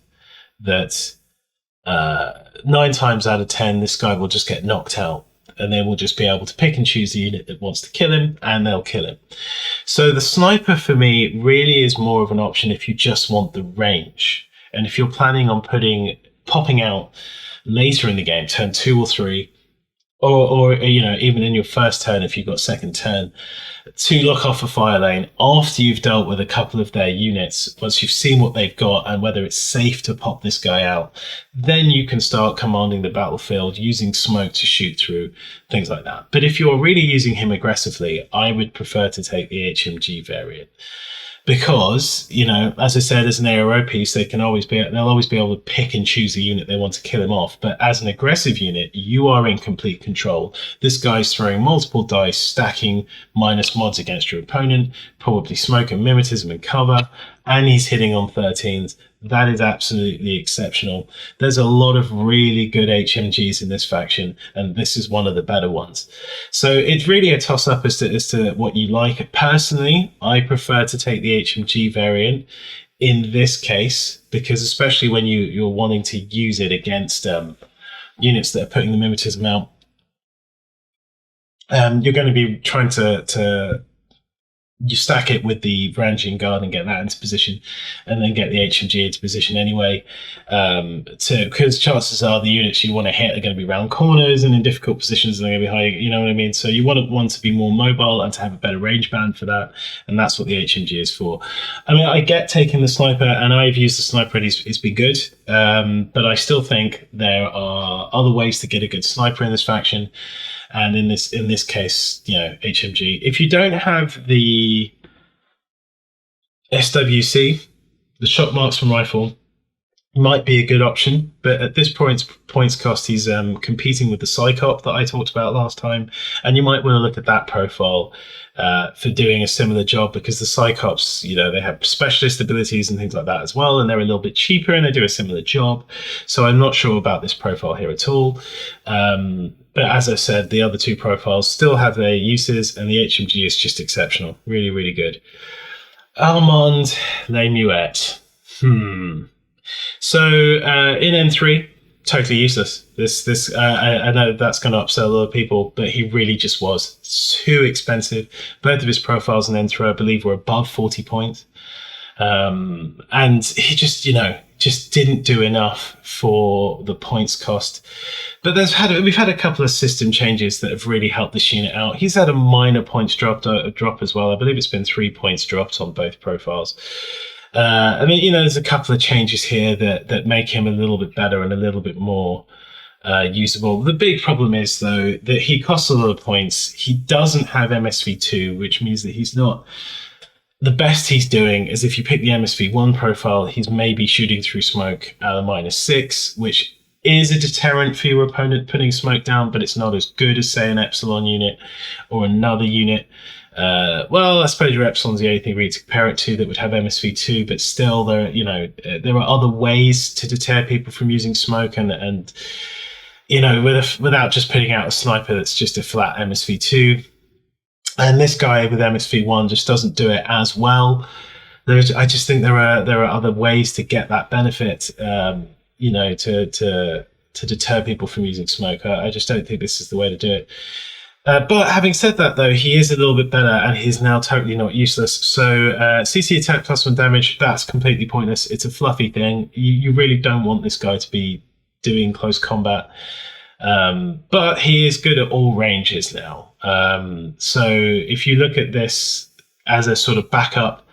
that 9 times out of 10, this guy will just get knocked out, and they will just be able to pick and choose the unit that wants to kill him, and they'll kill him. So the sniper for me really is more of an option if you just want the range. And if you're planning on popping out later in the game, turn 2 or 3, or even in your first turn if you've got second turn, to lock off a fire lane after you've dealt with a couple of their units, once you've seen what they've got and whether it's safe to pop this guy out, then you can start commanding the battlefield using smoke to shoot through, things like that. But if you're really using him aggressively, I would prefer to take the HMG variant. Because, as I said, as an ARO piece, they'll always be able to pick and choose the unit they want to kill him off. But as an aggressive unit, you are in complete control. This guy's throwing multiple dice, stacking minus mods against your opponent, probably smoke and mimetism and cover, and he's hitting on 13s. That is absolutely exceptional. There's a lot of really good HMGs in this faction, and this is one of the better ones. So it's really a toss-up as to what you like. Personally, I prefer to take the HMG variant in this case, because especially when you're wanting to use it against units that are putting the mimetism out, you're going to be trying to you stack it with the Ranjit Guard and get that into position, and then get the HMG into position anyway. Because chances are the units you want to hit are going to be round corners and in difficult positions, and they're going to be high. You know what I mean? So you want to be more mobile and to have a better range band for that, and that's what the HMG is for. I get taking the sniper, and I've used the sniper, and it's been good. But I still think there are other ways to get a good sniper in this faction. And in this case, HMG. If you don't have the SWC, the shock marksman rifle, might be a good option. But at this points cost, he's competing with the Psychop that I talked about last time. And you might want to look at that profile for doing a similar job, because the Psychops, they have specialist abilities and things like that as well. And they're a little bit cheaper and they do a similar job. So I'm not sure about this profile here at all. But as I said, the other two profiles still have their uses, and the HMG is just exceptional. Really, really good. Armand Les Muettes. So in N3, totally useless. I know that's going to upset a lot of people, but he really just was too expensive. Both of his profiles in N3, I believe, were above 40 points. And he just didn't do enough for the points cost. But we've had a couple of system changes that have really helped this unit out. He's had a minor points drop as well. I believe it's been 3 points dropped on both profiles. I mean, you know, there's a couple of changes here that make him a little bit better and a little bit more usable. The big problem is, though, that he costs a lot of points. He doesn't have MSV2, which means that he's not... The best he's doing is if you pick the MSV1 profile, he's maybe shooting through smoke at a -6, which is a deterrent for your opponent putting smoke down, but it's not as good as, say, an Epsilon unit or another unit. Well, I suppose your Epsilon's the only thing really to compare it to that would have MSV2, but still, there are other ways to deter people from using smoke, and you know, without just putting out a sniper that's just a flat MSV2. And this guy with MSV1 just doesn't do it as well. I just think there are other ways to get that benefit, you know, to deter people from using smoke. I just don't think this is the way to do it. But having said that, though, he is a little bit better, and he's now totally not useless. So CC attack +1 damage, that's completely pointless. It's a fluffy thing. You really don't want this guy to be doing close combat. But he is good at all ranges now. So if you look at this as a sort of backup,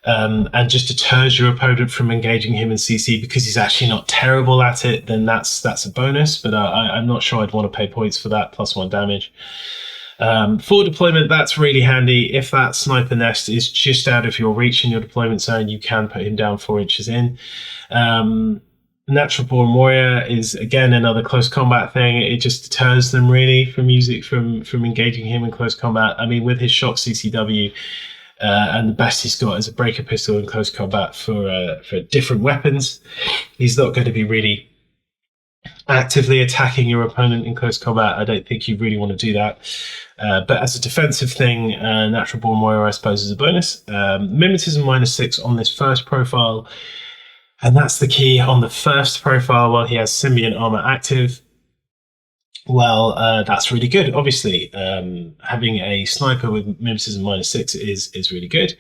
and just deters your opponent from engaging him in CC because he's actually not terrible at it, then that's a bonus. But I'm not sure I'd want to pay points for that +1 damage. For deployment, that's really handy. If that sniper nest is just out of your reach in your deployment zone, you can put him down 4 inches in. Natural Born Warrior is again another close combat thing. It just deters them really from engaging him in close combat. I mean, with his shock CCW, and the best he's got is a breaker pistol in close combat for different weapons, he's not going to be really actively attacking your opponent in close combat. I don't think you really want to do that. But as a defensive thing, Natural Born Warrior, I suppose, is a bonus. Mimetism -6 on this first profile. And that's the key. On the first profile, while he has Symbiont Armor active, well, that's really good. Obviously, having a sniper with Mimetism -6 is really good.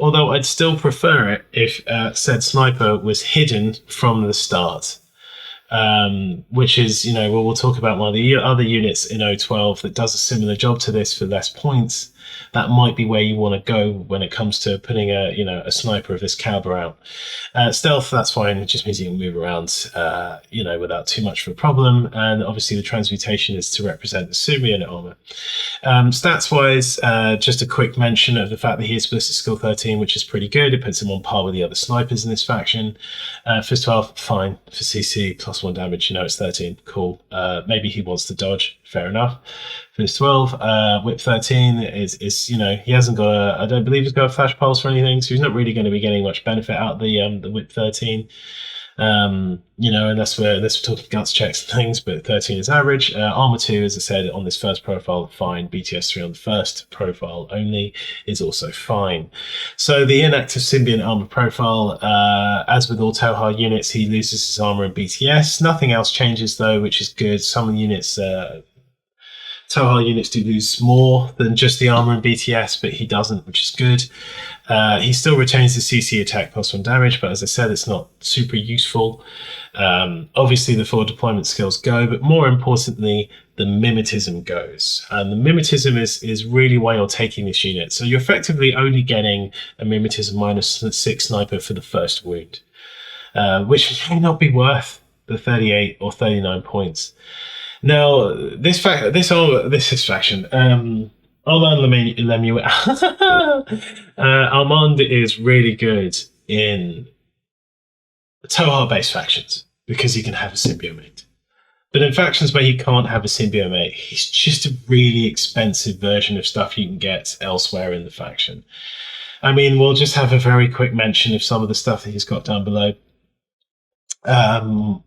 Although I'd still prefer it if said sniper was hidden from the start. Which is, you know, we'll talk about one of the other units in O-12 that does a similar job to this for less points. That might be where you want to go when it comes to putting a sniper of this caliber out. Stealth, that's fine. It just means you can move around, without too much of a problem. And obviously the transmutation is to represent the Symbiont armor. Stats-wise, just a quick mention of the fact that he is ballistic skill 13, which is pretty good. It puts him on par with the other snipers in this faction. Fist 12, fine. For CC, +1 damage, you know, it's 13. Cool. Maybe he wants to dodge. Fair enough. Fist 12, Whip 13 is he hasn't got I don't believe he's got a flash pulse or anything, so he's not really going to be getting much benefit out of the Whip 13. Unless we're talking guts checks and things, but 13 is average. Armor 2, as I said, on this first profile, fine. BTS 3 on the first profile only is also fine. So the inactive Symbiont armor profile, as with all Toha units, he loses his armor in BTS. Nothing else changes though, which is good. Some units, Toha units do lose more than just the armor in BTS, but he doesn't, which is good. He still retains the CC attack +1 damage, but as I said, it's not super useful. Obviously, the 4 deployment skills go, but more importantly, the mimetism goes. And the mimetism is really why you're taking this unit. So you're effectively only getting a mimetism -6 sniper for the first wound, which may not be worth the 38 or 39 points. Now, this faction, Armand Lemuel, Armand is really good in Toha-based factions because he can have a symbiomate. But in factions where he can't have a symbiomate, he's just a really expensive version of stuff you can get elsewhere in the faction. I mean, we'll just have a very quick mention of some of the stuff that he's got down below.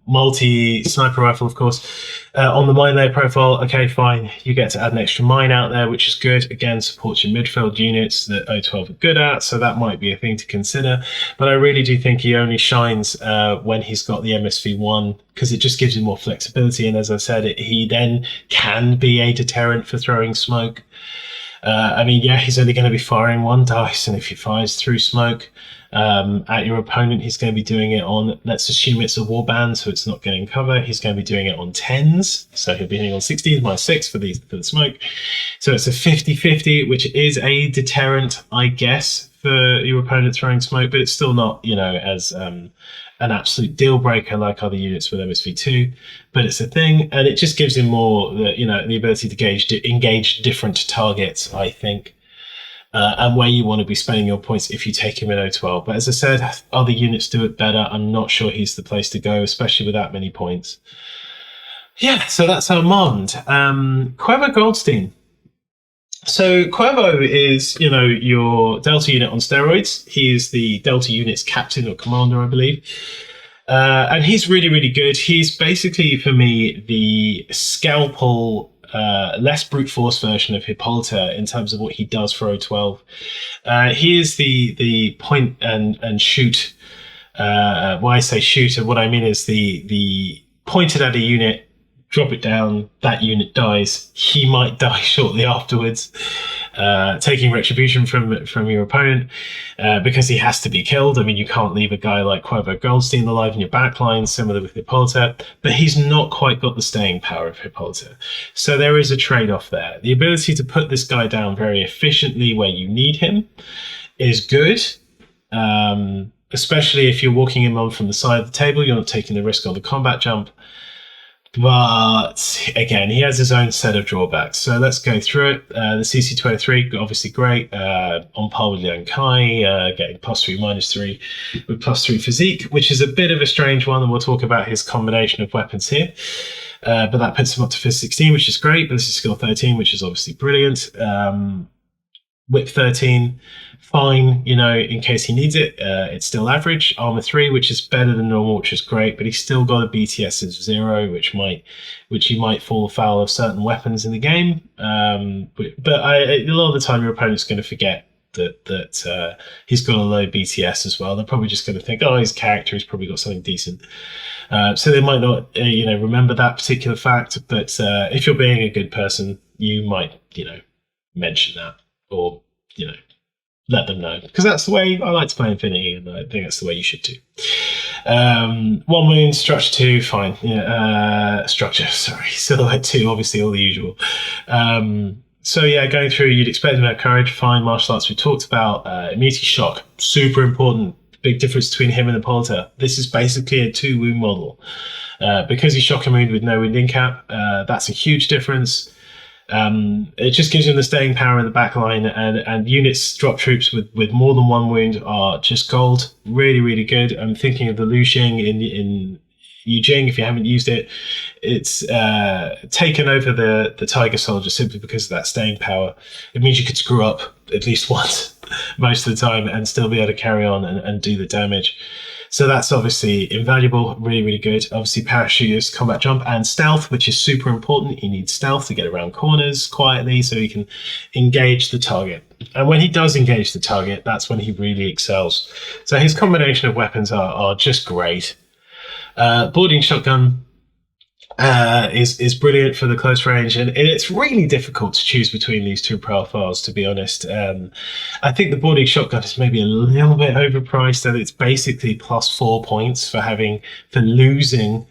Multi-sniper rifle, of course. On the mine layer profile, okay, fine. You get to add an extra mine out there, which is good. Again, supports your midfield units that O-12 are good at, so that might be a thing to consider. But I really do think he only shines when he's got the MSV1, because it just gives him more flexibility. And as I said, he then can be a deterrent for throwing smoke. He's only going to be firing 1 dice, and if he fires through smoke at your opponent, he's going to be doing it on, let's assume it's a warband, so it's not getting cover. He's going to be doing it on 10s, so he'll be hitting on 16s, -6 for the smoke. So it's a 50-50, which is a deterrent, I guess, for your opponent throwing smoke, but it's still not, as an absolute deal breaker like other units with MSV2. But it's a thing, and it just gives him more, the ability to engage different targets, I think. And where you want to be spending your points if you take him in O-12. But as I said, other units do it better. I'm not sure he's the place to go, especially with that many points. Yeah, so that's Armand. Cueva Goldstein. So Cuevo is, your Delta unit on steroids. He is the Delta unit's captain or commander, I believe. And he's really, really good. He's basically, for me, the scalpel, less brute force version of Hippolyta in terms of what he does for O-12. He is the point and shoot. Why I say shoot, and what I mean is the pointed at a unit, drop it down, that unit dies. He might die shortly afterwards, taking retribution from your opponent because he has to be killed. I mean, you can't leave a guy like Cueva Goldstein alive in your backline, similar with Hippolyta, but he's not quite got the staying power of Hippolyta. So there is a trade-off there. The ability to put this guy down very efficiently where you need him is good, especially if you're walking him on from the side of the table. You're not taking the risk on the combat jump. But again, he has his own set of drawbacks. So let's go through it. The CC23, obviously great, on par with the Angkai, getting +3, -3 with +3 physique, which is a bit of a strange one, and we'll talk about his combination of weapons here. But that puts him up to Phys 16, which is great. But this is skill 13, which is obviously brilliant. Whip 13, fine, in case he needs it. It's still average. Armor 3, which is better than normal, which is great, but he's still got a BTS of 0, which he might fall foul of certain weapons in the game. But a lot of the time, your opponent's going to forget that he's got a low BTS as well. They're probably just going to think, oh, his character, he's probably got something decent. So they might not, remember that particular fact. But if you're being a good person, you might, mention that. Or, let them know. Because that's the way I like to play Infinity, and I think that's the way you should do. 1 wound, structure 2, fine. Structure, sorry. Silhouette 2, obviously, all the usual. So yeah, going through, you'd expect him to have courage, fine. Martial arts we talked about. Immunity shock, super important. Big difference between him and Hippolyta. This is basically a 2-wound model. Because he's shock immune with no wound in cap, that's a huge difference. It just gives him the staying power in the back line, and units, drop troops with more than 1 wound are just gold. Really, really good. I'm thinking of the Lu Xing in Yujing. If you haven't used it, it's taken over the Tiger Soldier simply because of that staying power. It means you could screw up at least once most of the time and still be able to carry on and do the damage. So that's obviously invaluable, really, really good. Obviously, parachutist, combat jump, and stealth, which is super important. He needs stealth to get around corners quietly so he can engage the target. And when he does engage the target, that's when he really excels. So his combination of weapons are just great. Boarding shotgun is brilliant for the close range, and it's really difficult to choose between these two profiles, to be honest. I think the boarding shotgun is maybe a little bit overpriced, and it's basically +4 points for losing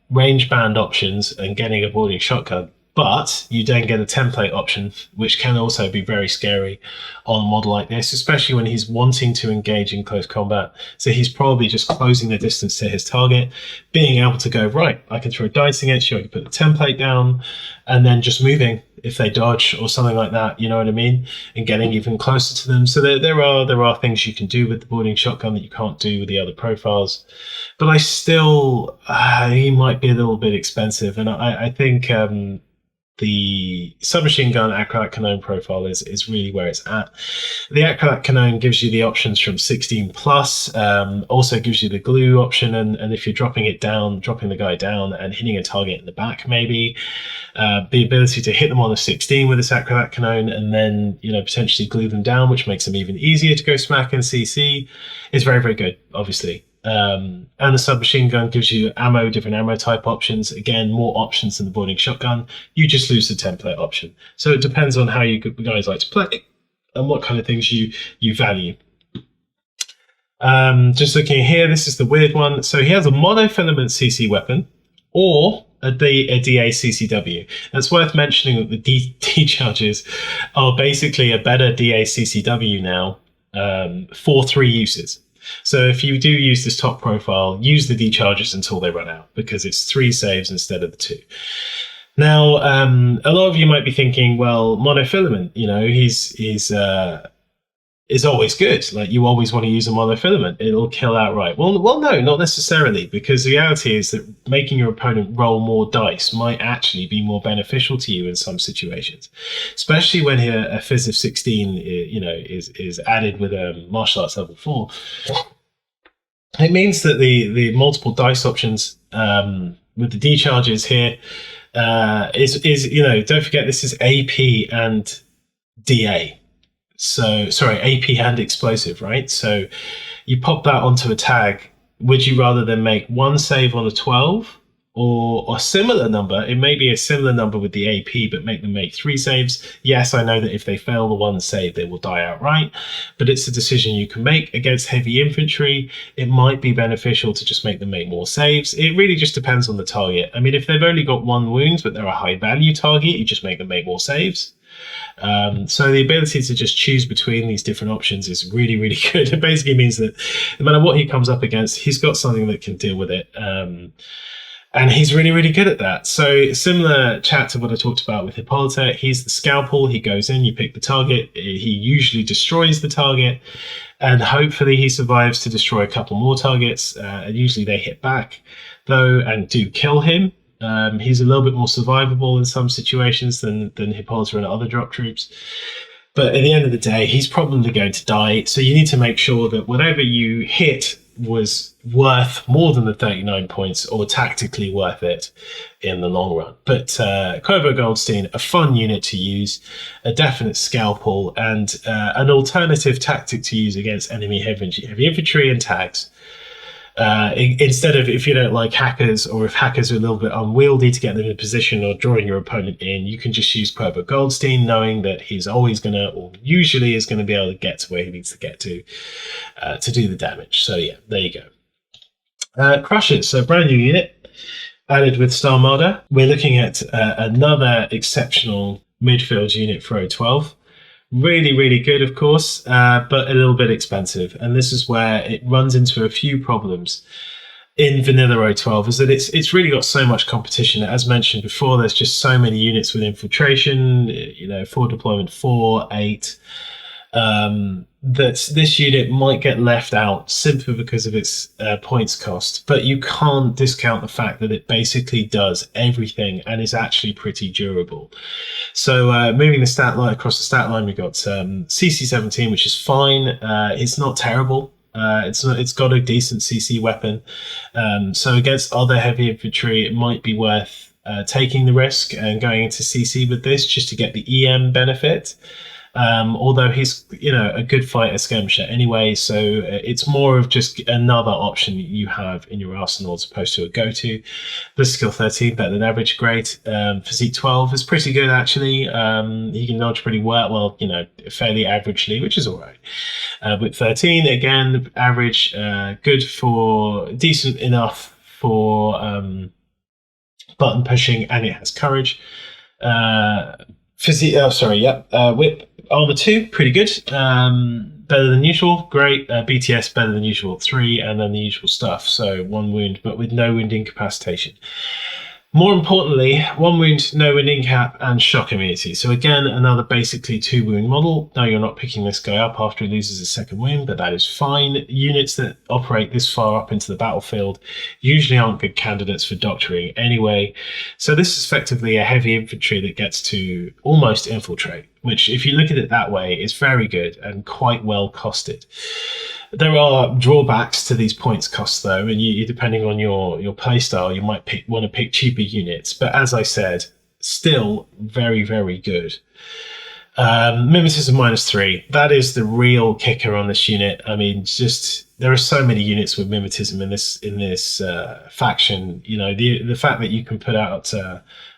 range band options and getting a boarding shotgun. But you then get a template option, which can also be very scary on a model like this, especially when he's wanting to engage in close combat. So he's probably just closing the distance to his target, being able to go, right, I can throw dice against you, I can put the template down, and then just moving if they dodge or something like that, you know what I mean? And getting even closer to them. So there are things you can do with the boarding shotgun that you can't do with the other profiles. But I still, he might be a little bit expensive. And I think the submachine gun acrylic cannon profile is really where it's at. The acrylic cannon gives you the options from 16 plus, also gives you the glue option, and if you're dropping the guy down and hitting a target in the back, maybe the ability to hit them on a 16 with this acrylic cannon and then potentially glue them down, which makes them even easier to go smack and CC, is very, very good, obviously. And the submachine gun gives you different ammo type options. Again, more options than the boarding shotgun. You just lose the template option. So it depends on how you guys like to play and what kind of things you value. Just looking here, this is the weird one. So he has a monofilament CC weapon or a DA CCW. It's worth mentioning that the D charges are basically a better DA CCW now for 3 uses. So if you do use this top profile, use the decharges until they run out, because it's 3 saves instead of the 2. Now, a lot of you might be thinking, well, monofilament, is always good. Like, you always want to use a monofilament. It'll kill outright. Well, no, not necessarily, because the reality is that making your opponent roll more dice might actually be more beneficial to you in some situations, especially when a Fizz of 16, is added with a martial arts level 4. It means that the multiple dice options with the decharges here don't forget, this is AP and DA. So, sorry, AP and explosive, right? So you pop that onto a tag. Would you rather than make 1 save on a 12 or a similar number? It may be a similar number with the AP, but make them make 3 saves. Yes, I know that if they fail the 1 save, they will die outright, but it's a decision you can make. Against heavy infantry, it might be beneficial to just make them make more saves. It really just depends on the target. I mean, if they've only got 1 wound, but they're a high value target, you just make them make more saves. So the ability to just choose between these different options is really, really good. It basically means that no matter what he comes up against, he's got something that can deal with it. And he's really, really good at that. So similar chat to what I talked about with Hippolyta. He's the scalpel. He goes in, you pick the target. He usually destroys the target, and hopefully he survives to destroy a couple more targets. And usually they hit back, though, and do kill him. He's a little bit more survivable in some situations than Hippolyta and other drop troops. But at the end of the day, he's probably going to die. So you need to make sure that whatever you hit was worth more than the 39 points, or tactically worth it in the long run. But Cueva Goldstein, a fun unit to use, a definite scalpel, and an alternative tactic to use against enemy heavy infantry and tags. Instead of, if you don't like hackers, or if hackers are a little bit unwieldy to get them in position or drawing your opponent in, you can just use Cueva Goldstein, knowing that he's always going to, or usually is going to be able to get to where he needs to get to do the damage. So yeah, there you go. Crushers, so brand new unit added with Star Marder. We're looking at another exceptional midfield unit for O-12. Really, really good, of course, but a little bit expensive. And this is where it runs into a few problems in vanilla O-12, is that it's really got so much competition. As mentioned before, there's just so many units with infiltration, 4 deployment, 4, 8, that this unit might get left out simply because of its points cost. But you can't discount the fact that it basically does everything and is actually pretty durable. So moving the stat line across the stat line, we got CC 17, which is fine. It's not terrible. It's got a decent CC weapon. So against other heavy infantry, it might be worth taking the risk and going into CC with this just to get the EM benefit. Although he's, a good fighter skirmisher anyway, so it's more of just another option you have in your arsenal as opposed to a go-to. The skill 13, better than average, great. Physique 12 is pretty good, actually. He can dodge pretty well, fairly averagely, which is all right. With 13, again, average, good for, decent enough for button pushing, and it has courage. Whip armor 2, pretty good. Better than usual, great. BTS better than usual, 3, and then the usual stuff. So 1 wound, but with no wound incapacitation. More importantly, 1 wound, no wound incap, and shock immunity. So again, another basically 2 wound model. No, you're not picking this guy up after he loses his 2nd wound, but that is fine. Units that operate this far up into the battlefield usually aren't good candidates for doctoring anyway. So this is effectively a heavy infantry that gets to almost infiltrate, which, if you look at it that way, is very good and quite well costed. There are drawbacks to these points costs, though, and you depending on your playstyle, you might want to pick cheaper units. But as I said, still very, very good. Mimetism -3. That is the real kicker on this unit. I mean, there are so many units with mimetism in this faction. The fact that you can put out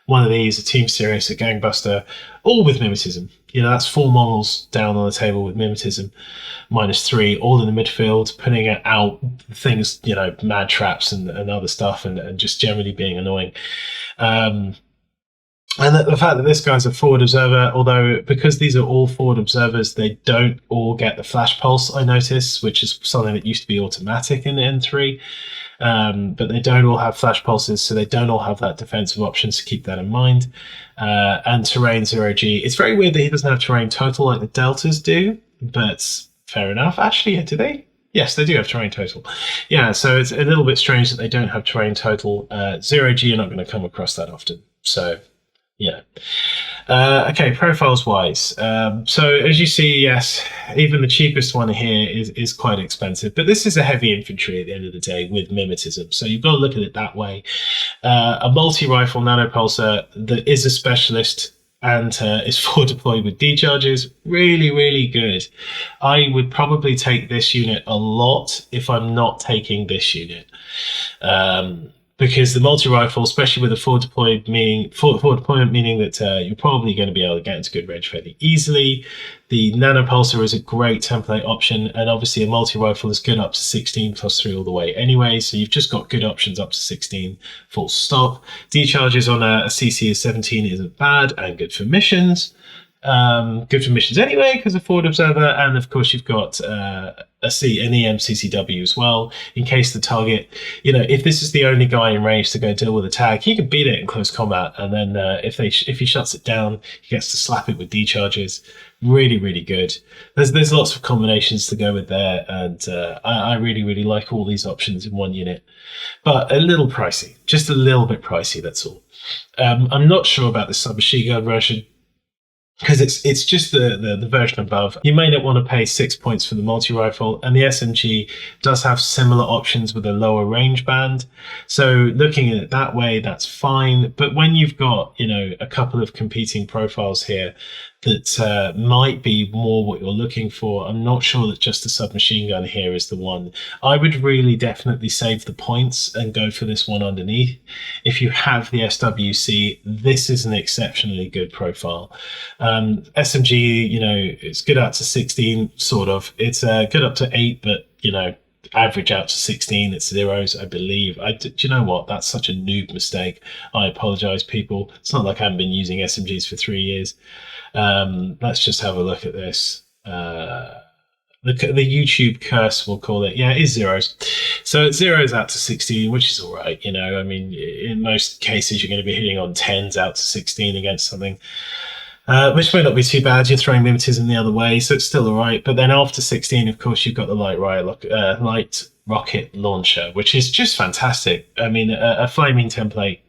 one of these, a Team Sirius, a Gangbuster, all with mimetism. That's 4 models down on the table with mimetism -3, all in the midfield, putting out things, mad traps and other stuff, and just generally being annoying. And the fact that this guy's a forward observer, although because these are all forward observers, they don't all get the flash pulse, I notice, which is something that used to be automatic in N3. But they don't all have flash pulses, so they don't all have that defensive option, so keep that in mind. And terrain 0G. It's very weird that he doesn't have terrain total like the Deltas do, but fair enough. Actually, yeah, do they? Yes, they do have terrain total. Yeah, so it's a little bit strange that they don't have terrain total. 0G, you're not going to come across that often. So, yeah. Okay, profiles wise. So as you see, yes, even the cheapest one here is quite expensive, but this is a heavy infantry at the end of the day with mimetism. So you've got to look at it that way. A multi-rifle nanopulsar that is a specialist and is forward deployed with D-charges, really, really good. I would probably take this unit a lot if I'm not taking this unit. Because the multi-rifle, especially with a forward deployment, meaning that you're probably going to be able to get into good range fairly easily. The nanopulsar is a great template option, and obviously a multi-rifle is good up to 16 plus 3 all the way anyway, so you've just got good options up to 16, full stop. D-charges on a CC of 17 isn't bad, and good for missions. Good for missions anyway, because a forward observer, and of course you've got an EM-CCW as well, in case the target, if this is the only guy in range to go deal with a tag, he can beat it in close combat, and then if he shuts it down, he gets to slap it with D-charges. Really, really good. There's lots of combinations to go with there, and I really, really like all these options in one unit, but a little pricey, just a little bit pricey, that's all. I'm not sure about the submachine gun version, because it's just the version above. You may not want to pay 6 points for the multi-rifle, and the SMG does have similar options with a lower range band. So looking at it that way, that's fine. But when you've got, a couple of competing profiles here that might be more what you're looking for, I'm not sure that just the submachine gun here is the one. I would really definitely save the points and go for this one underneath. If you have the SWC, this is an exceptionally good profile. SMG, it's good out to 16, sort of. It's good up to 8, but, average out to 16. It's zeros, I believe. Do you know what? That's such a noob mistake. I apologize, people. It's not like I haven't been using SMGs for 3 years. Let's just have a look at this. The YouTube curse, we'll call it. Yeah, it is zeros. So it's zeros out to 16, which is all right. In most cases, you're going to be hitting on 10s out to 16 against something. Which may not be too bad. You're throwing mimetism the other way, so it's still all right. But then after 16, of course, you've got the light rocket launcher, which is just fantastic. I mean, a flaming template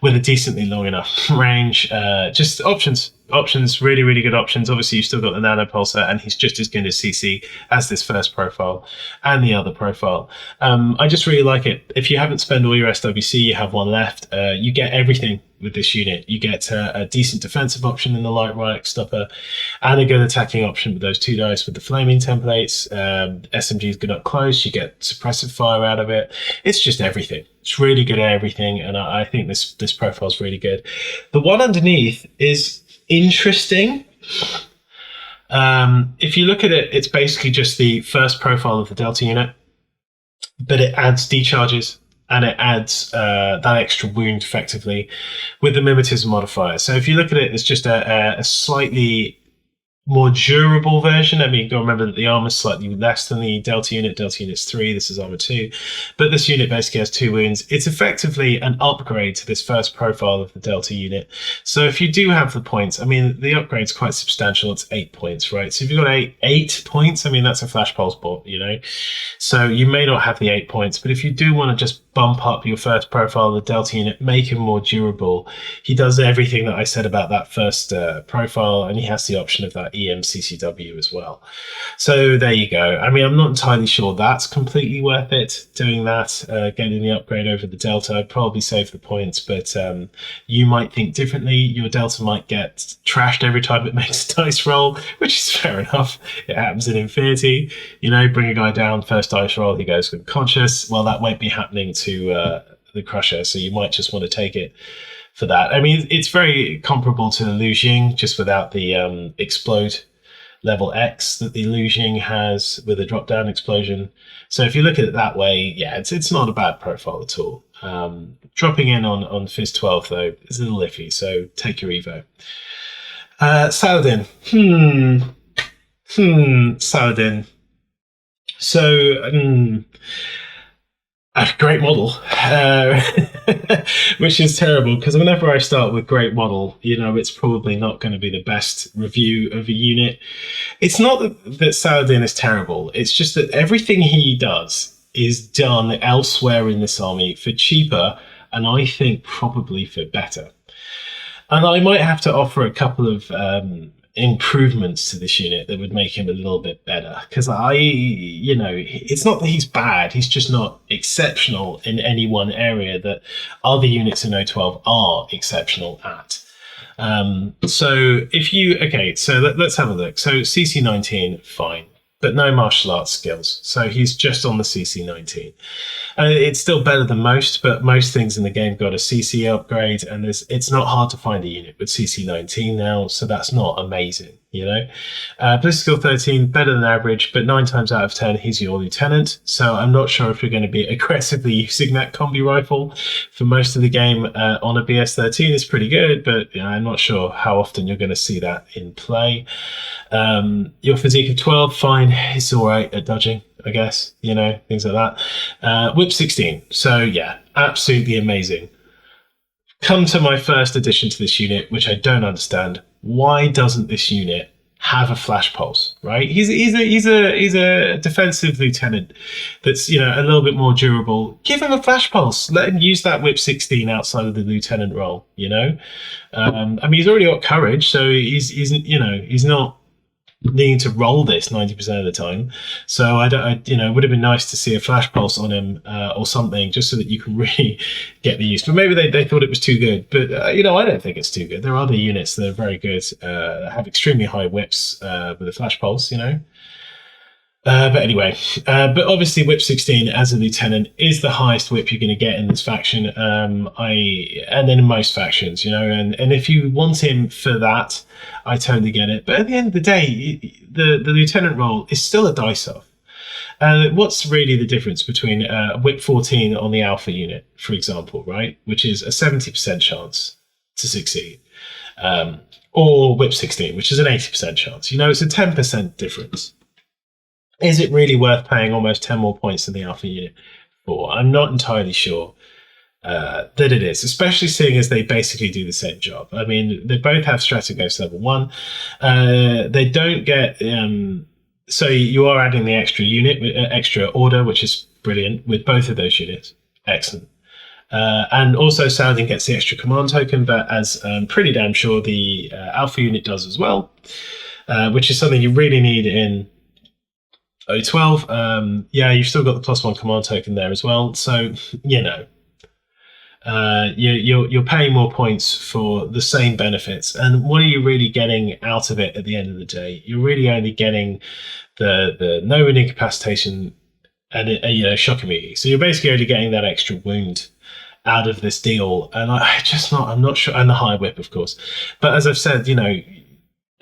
with a decently long enough range. Just options, really, really good options. Obviously, you've still got the nanopulsar, and he's just as good as CC as this first profile and the other profile. I just really like it. If you haven't spent all your SWC, you have one left. You get everything with this unit. You get a decent defensive option in the light right stopper, and a good attacking option with those 2 dice with the flaming templates. SMG is good up close. You get suppressive fire out of it. It's just everything. It's really good at everything, and I think this profile is really good. The one underneath is interesting. If you look at it, it's basically just the first profile of the Delta unit, but it adds D-charges, and it adds that extra wound effectively with the mimetism modifier. So if you look at it, it's just a slightly more durable version. I mean, you've got to remember that the armor is slightly less than the Delta unit. Delta unit's 3, this is armor 2. But this unit basically has 2 wounds. It's effectively an upgrade to this first profile of the Delta unit. So if you do have the points, I mean, the upgrade's quite substantial. It's 8 points, right? So if you've got 8 points, I mean, that's a flash pulse bot, So you may not have the 8 points, but if you do want to just bump up your first profile of the Delta unit, make him more durable, he does everything that I said about that first profile, and he has the option of that EM-CCW as well. So there you go. I mean, I'm not entirely sure that's completely worth it, doing that, getting the upgrade over the Delta. I'd probably save the points, but you might think differently. Your Delta might get trashed every time it makes a dice roll, which is fair enough. It happens in Infinity. Bring a guy down, first dice roll, he goes unconscious. Well, that won't be happening to the Crusher, so you might just want to take it for that. I mean, it's very comparable to the Liu Jing, just without the explode level X that the Liu Jing has with a drop-down explosion. So if you look at it that way, yeah, it's not a bad profile at all. Dropping in on Fizz 12 though is a little iffy, so take your Evo. Saladin. Saladin. So, a great model, which is terrible because whenever I start with great model, it's probably not going to be the best review of a unit. It's not that Saladin is terrible. It's just that everything he does is done elsewhere in this army for cheaper, and I think probably for better. And I might have to offer a couple of improvements to this unit that would make him a little bit better, because it's not that he's bad, he's just not exceptional in any one area that other units in O-12 are exceptional at. So let's have a look. So CC-19, fine, but no martial arts skills, so he's just on the CC-19. It's still better than most, but most things in the game got a CC upgrade, and it's not hard to find a unit with CC-19 now, so that's not amazing, Political skill 13, better than average, but 9 times out of 10 he's your lieutenant, so I'm not sure if you're going to be aggressively using that combi rifle for most of the game on a BS-13. Is pretty good, but I'm not sure how often you're going to see that in play. Your physique of 12, fine, it's all right at dodging, I guess, things like that. Whip 16, so yeah, absolutely amazing. Come to my first addition to this unit, which I don't understand. Why doesn't this unit have a flash pulse, right? He's a defensive lieutenant that's, a little bit more durable. Give him a flash pulse. Let him use that whip 16 outside of the lieutenant role, he's already got courage, so he's not needing to roll this 90% of the time. So it would have been nice to see a flash pulse on him or something, just so that you can really get the use. But maybe they thought it was too good. But I don't think it's too good. There are other units that are very good, have extremely high whips with a flash pulse. But anyway, but obviously whip 16 as a lieutenant is the highest whip you're going to get in this faction, and then in most factions, and if you want him for that, I totally get it. But at the end of the day, the lieutenant role is still a dice off. What's really the difference between whip 14 on the alpha unit, for example, right, which is a 70% chance to succeed, or whip 16, which is an 80% chance? It's a 10% difference. Is it really worth paying almost 10 more points than the alpha unit for? I'm not entirely sure that it is, especially seeing as they basically do the same job. I mean, they both have Strategos level 1. They don't get... so you are adding the extra unit, extra order, which is brilliant with both of those units. Excellent. And also Saladin gets the extra command token, but as pretty damn sure the alpha unit does as well, which is something you really need in O-12. You've still got the +1 command token there as well. So, you're paying more points for the same benefits. And what are you really getting out of it at the end of the day? You're really only getting the no wound incapacitation and shock immunity. So you're basically only getting that extra wound out of this deal. And I'm not sure. And the high whip, of course. But as I've said,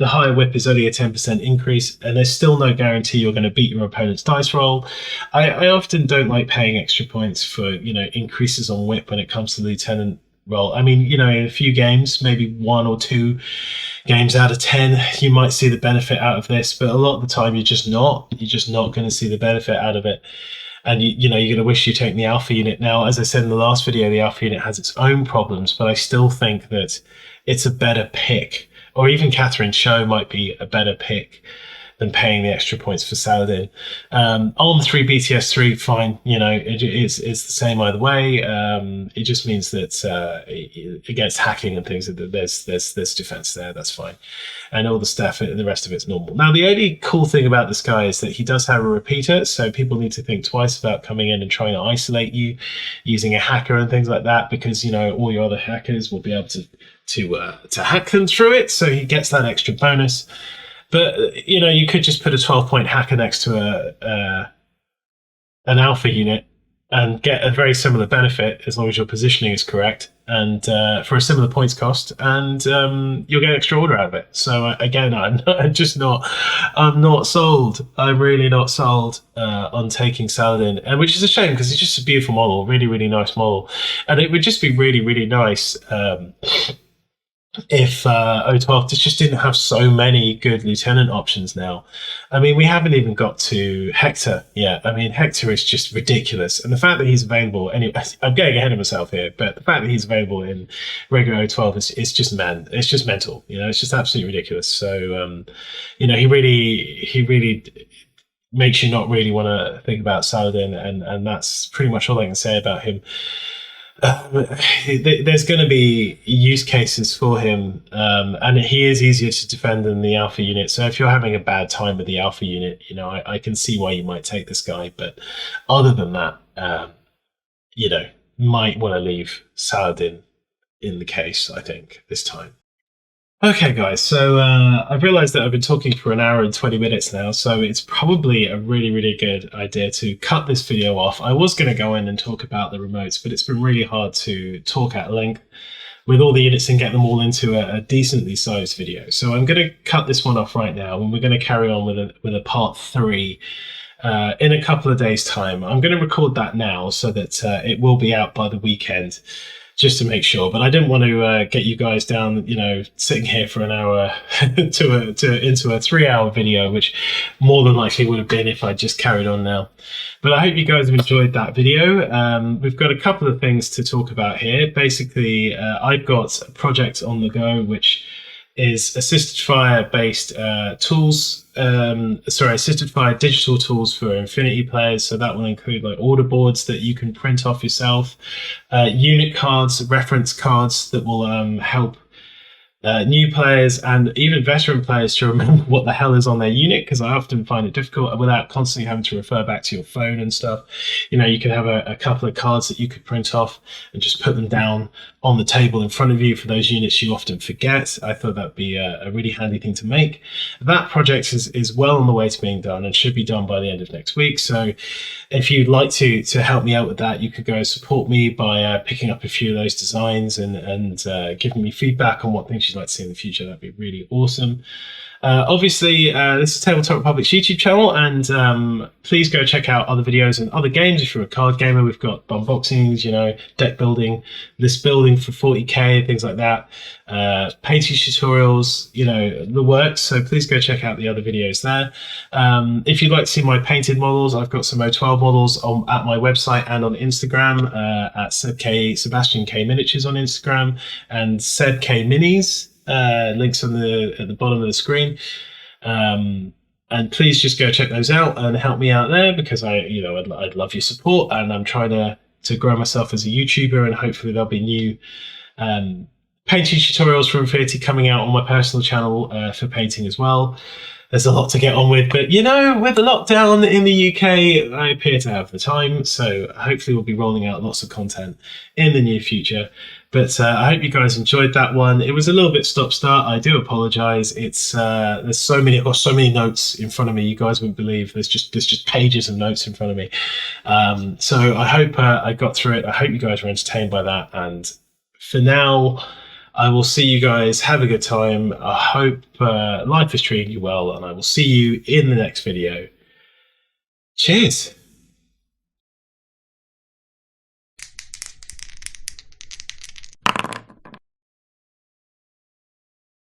the higher whip is only a 10% increase, and there's still no guarantee you're going to beat your opponent's dice roll. I often don't like paying extra points for, increases on whip when it comes to the lieutenant roll. I mean, in a few games, maybe 1 or 2 games out of 10, you might see the benefit out of this, but a lot of the time you're just not going to see the benefit out of it. And you're going to wish you'd taken the alpha unit. Now, as I said in the last video, the alpha unit has its own problems, but I still think that it's a better pick. Or even Catherine Cho might be a better pick than paying the extra points for Saladin. On 3 BTS 3, fine. It's the same either way. It just means that against hacking and things, there's defense there. That's fine, and all the stuff, the rest of it's normal. Now, the only cool thing about this guy is that he does have a repeater, so people need to think twice about coming in and trying to isolate you using a hacker and things like that, because all your other hackers will be able to hack them through it, so he gets that extra bonus. But you could just put a 12-point hacker next to an alpha unit and get a very similar benefit as long as your positioning is correct. and for a similar points cost, and you'll get an extra order out of it. So again, I'm not sold. I'm really not sold on taking Saladin, and which is a shame because it's just a beautiful model, really, really nice model, and it would just be really, really nice if O-12 just didn't have so many good lieutenant options now. I mean, we haven't even got to Hector yet. I mean, Hector is just ridiculous. And the fact that he's available, anyway, I'm getting ahead of myself here, but the fact that he's available in regular O-12 is just mental. You know, it's just absolutely ridiculous. So, you know, he really makes you not really want to think about Saladin, and that's pretty much all I can say about him. There's going to be use cases for him, and he is easier to defend than the Alpha unit. So if you're having a bad time with the Alpha unit, you know, I can see why you might take this guy. But other than that, you know, might want to leave Saladin in the case, I think, this time. Okay, guys, so I've realized that I've been talking for an hour and 20 minutes now, so it's probably a really, really good idea to cut this video off. I was going to go in and talk about the remotes, but it's been really hard to talk at length with all the units and get them all into a decently sized video. So I'm going to cut this one off right now, and we're going to carry on with a part 3 in a couple of days' time. I'm going to record that now so that it will be out by the weekend, just to make sure. But I didn't want to get you guys down, you know, sitting here for an hour into a 3-hour video, which more than likely would have been if I just carried on now. But I hope you guys have enjoyed that video. We've got a couple of things to talk about here. Basically, I've got a project on the go, which is assisted fire based assisted fire digital tools for Infinity players. So that will include like order boards that you can print off yourself, unit cards, reference cards that will help new players and even veteran players to remember what the hell is on their unit, because I often find it difficult without constantly having to refer back to your phone and stuff. You know, you could have a couple of cards that you could print off and just put them down on the table in front of you for those units you often forget. I thought that'd be a really handy thing to make. That project is well on the way to being done and should be done by the end of next week. So if you'd like to help me out with that, you could go support me by picking up a few of those designs and giving me feedback on what things you'd like to see in the future. That'd be really awesome. Obviously, this is Tabletop Republic's YouTube channel, and please go check out other videos and other games. If you're a card gamer, we've got unboxings, you know, deck building, list building for 40k, things like that, painting tutorials, you know, the works. So please go check out the other videos there. If you'd like to see my painted models, I've got some O-12 models at my website and on Instagram at Seb.K, Sebastian K Miniatures on Instagram, and Seb.K Minis. Links at the bottom of the screen, and please just go check those out and help me out there, because I'd love your support, and I'm trying to grow myself as a YouTuber, and hopefully there'll be new painting tutorials for Infinity coming out on my personal channel for painting as well. There's a lot to get on with, but you know, with the lockdown in the UK, I appear to have the time, so hopefully we'll be rolling out lots of content in the near future. But I hope you guys enjoyed that one. It was a little bit stop-start. I do apologize. It's I've got so many notes in front of me. You guys wouldn't believe there's just pages of notes in front of me. So I hope I got through it. I hope you guys were entertained by that. And for now, I will see you guys. Have a good time. I hope life is treating you well, and I will see you in the next video. Cheers.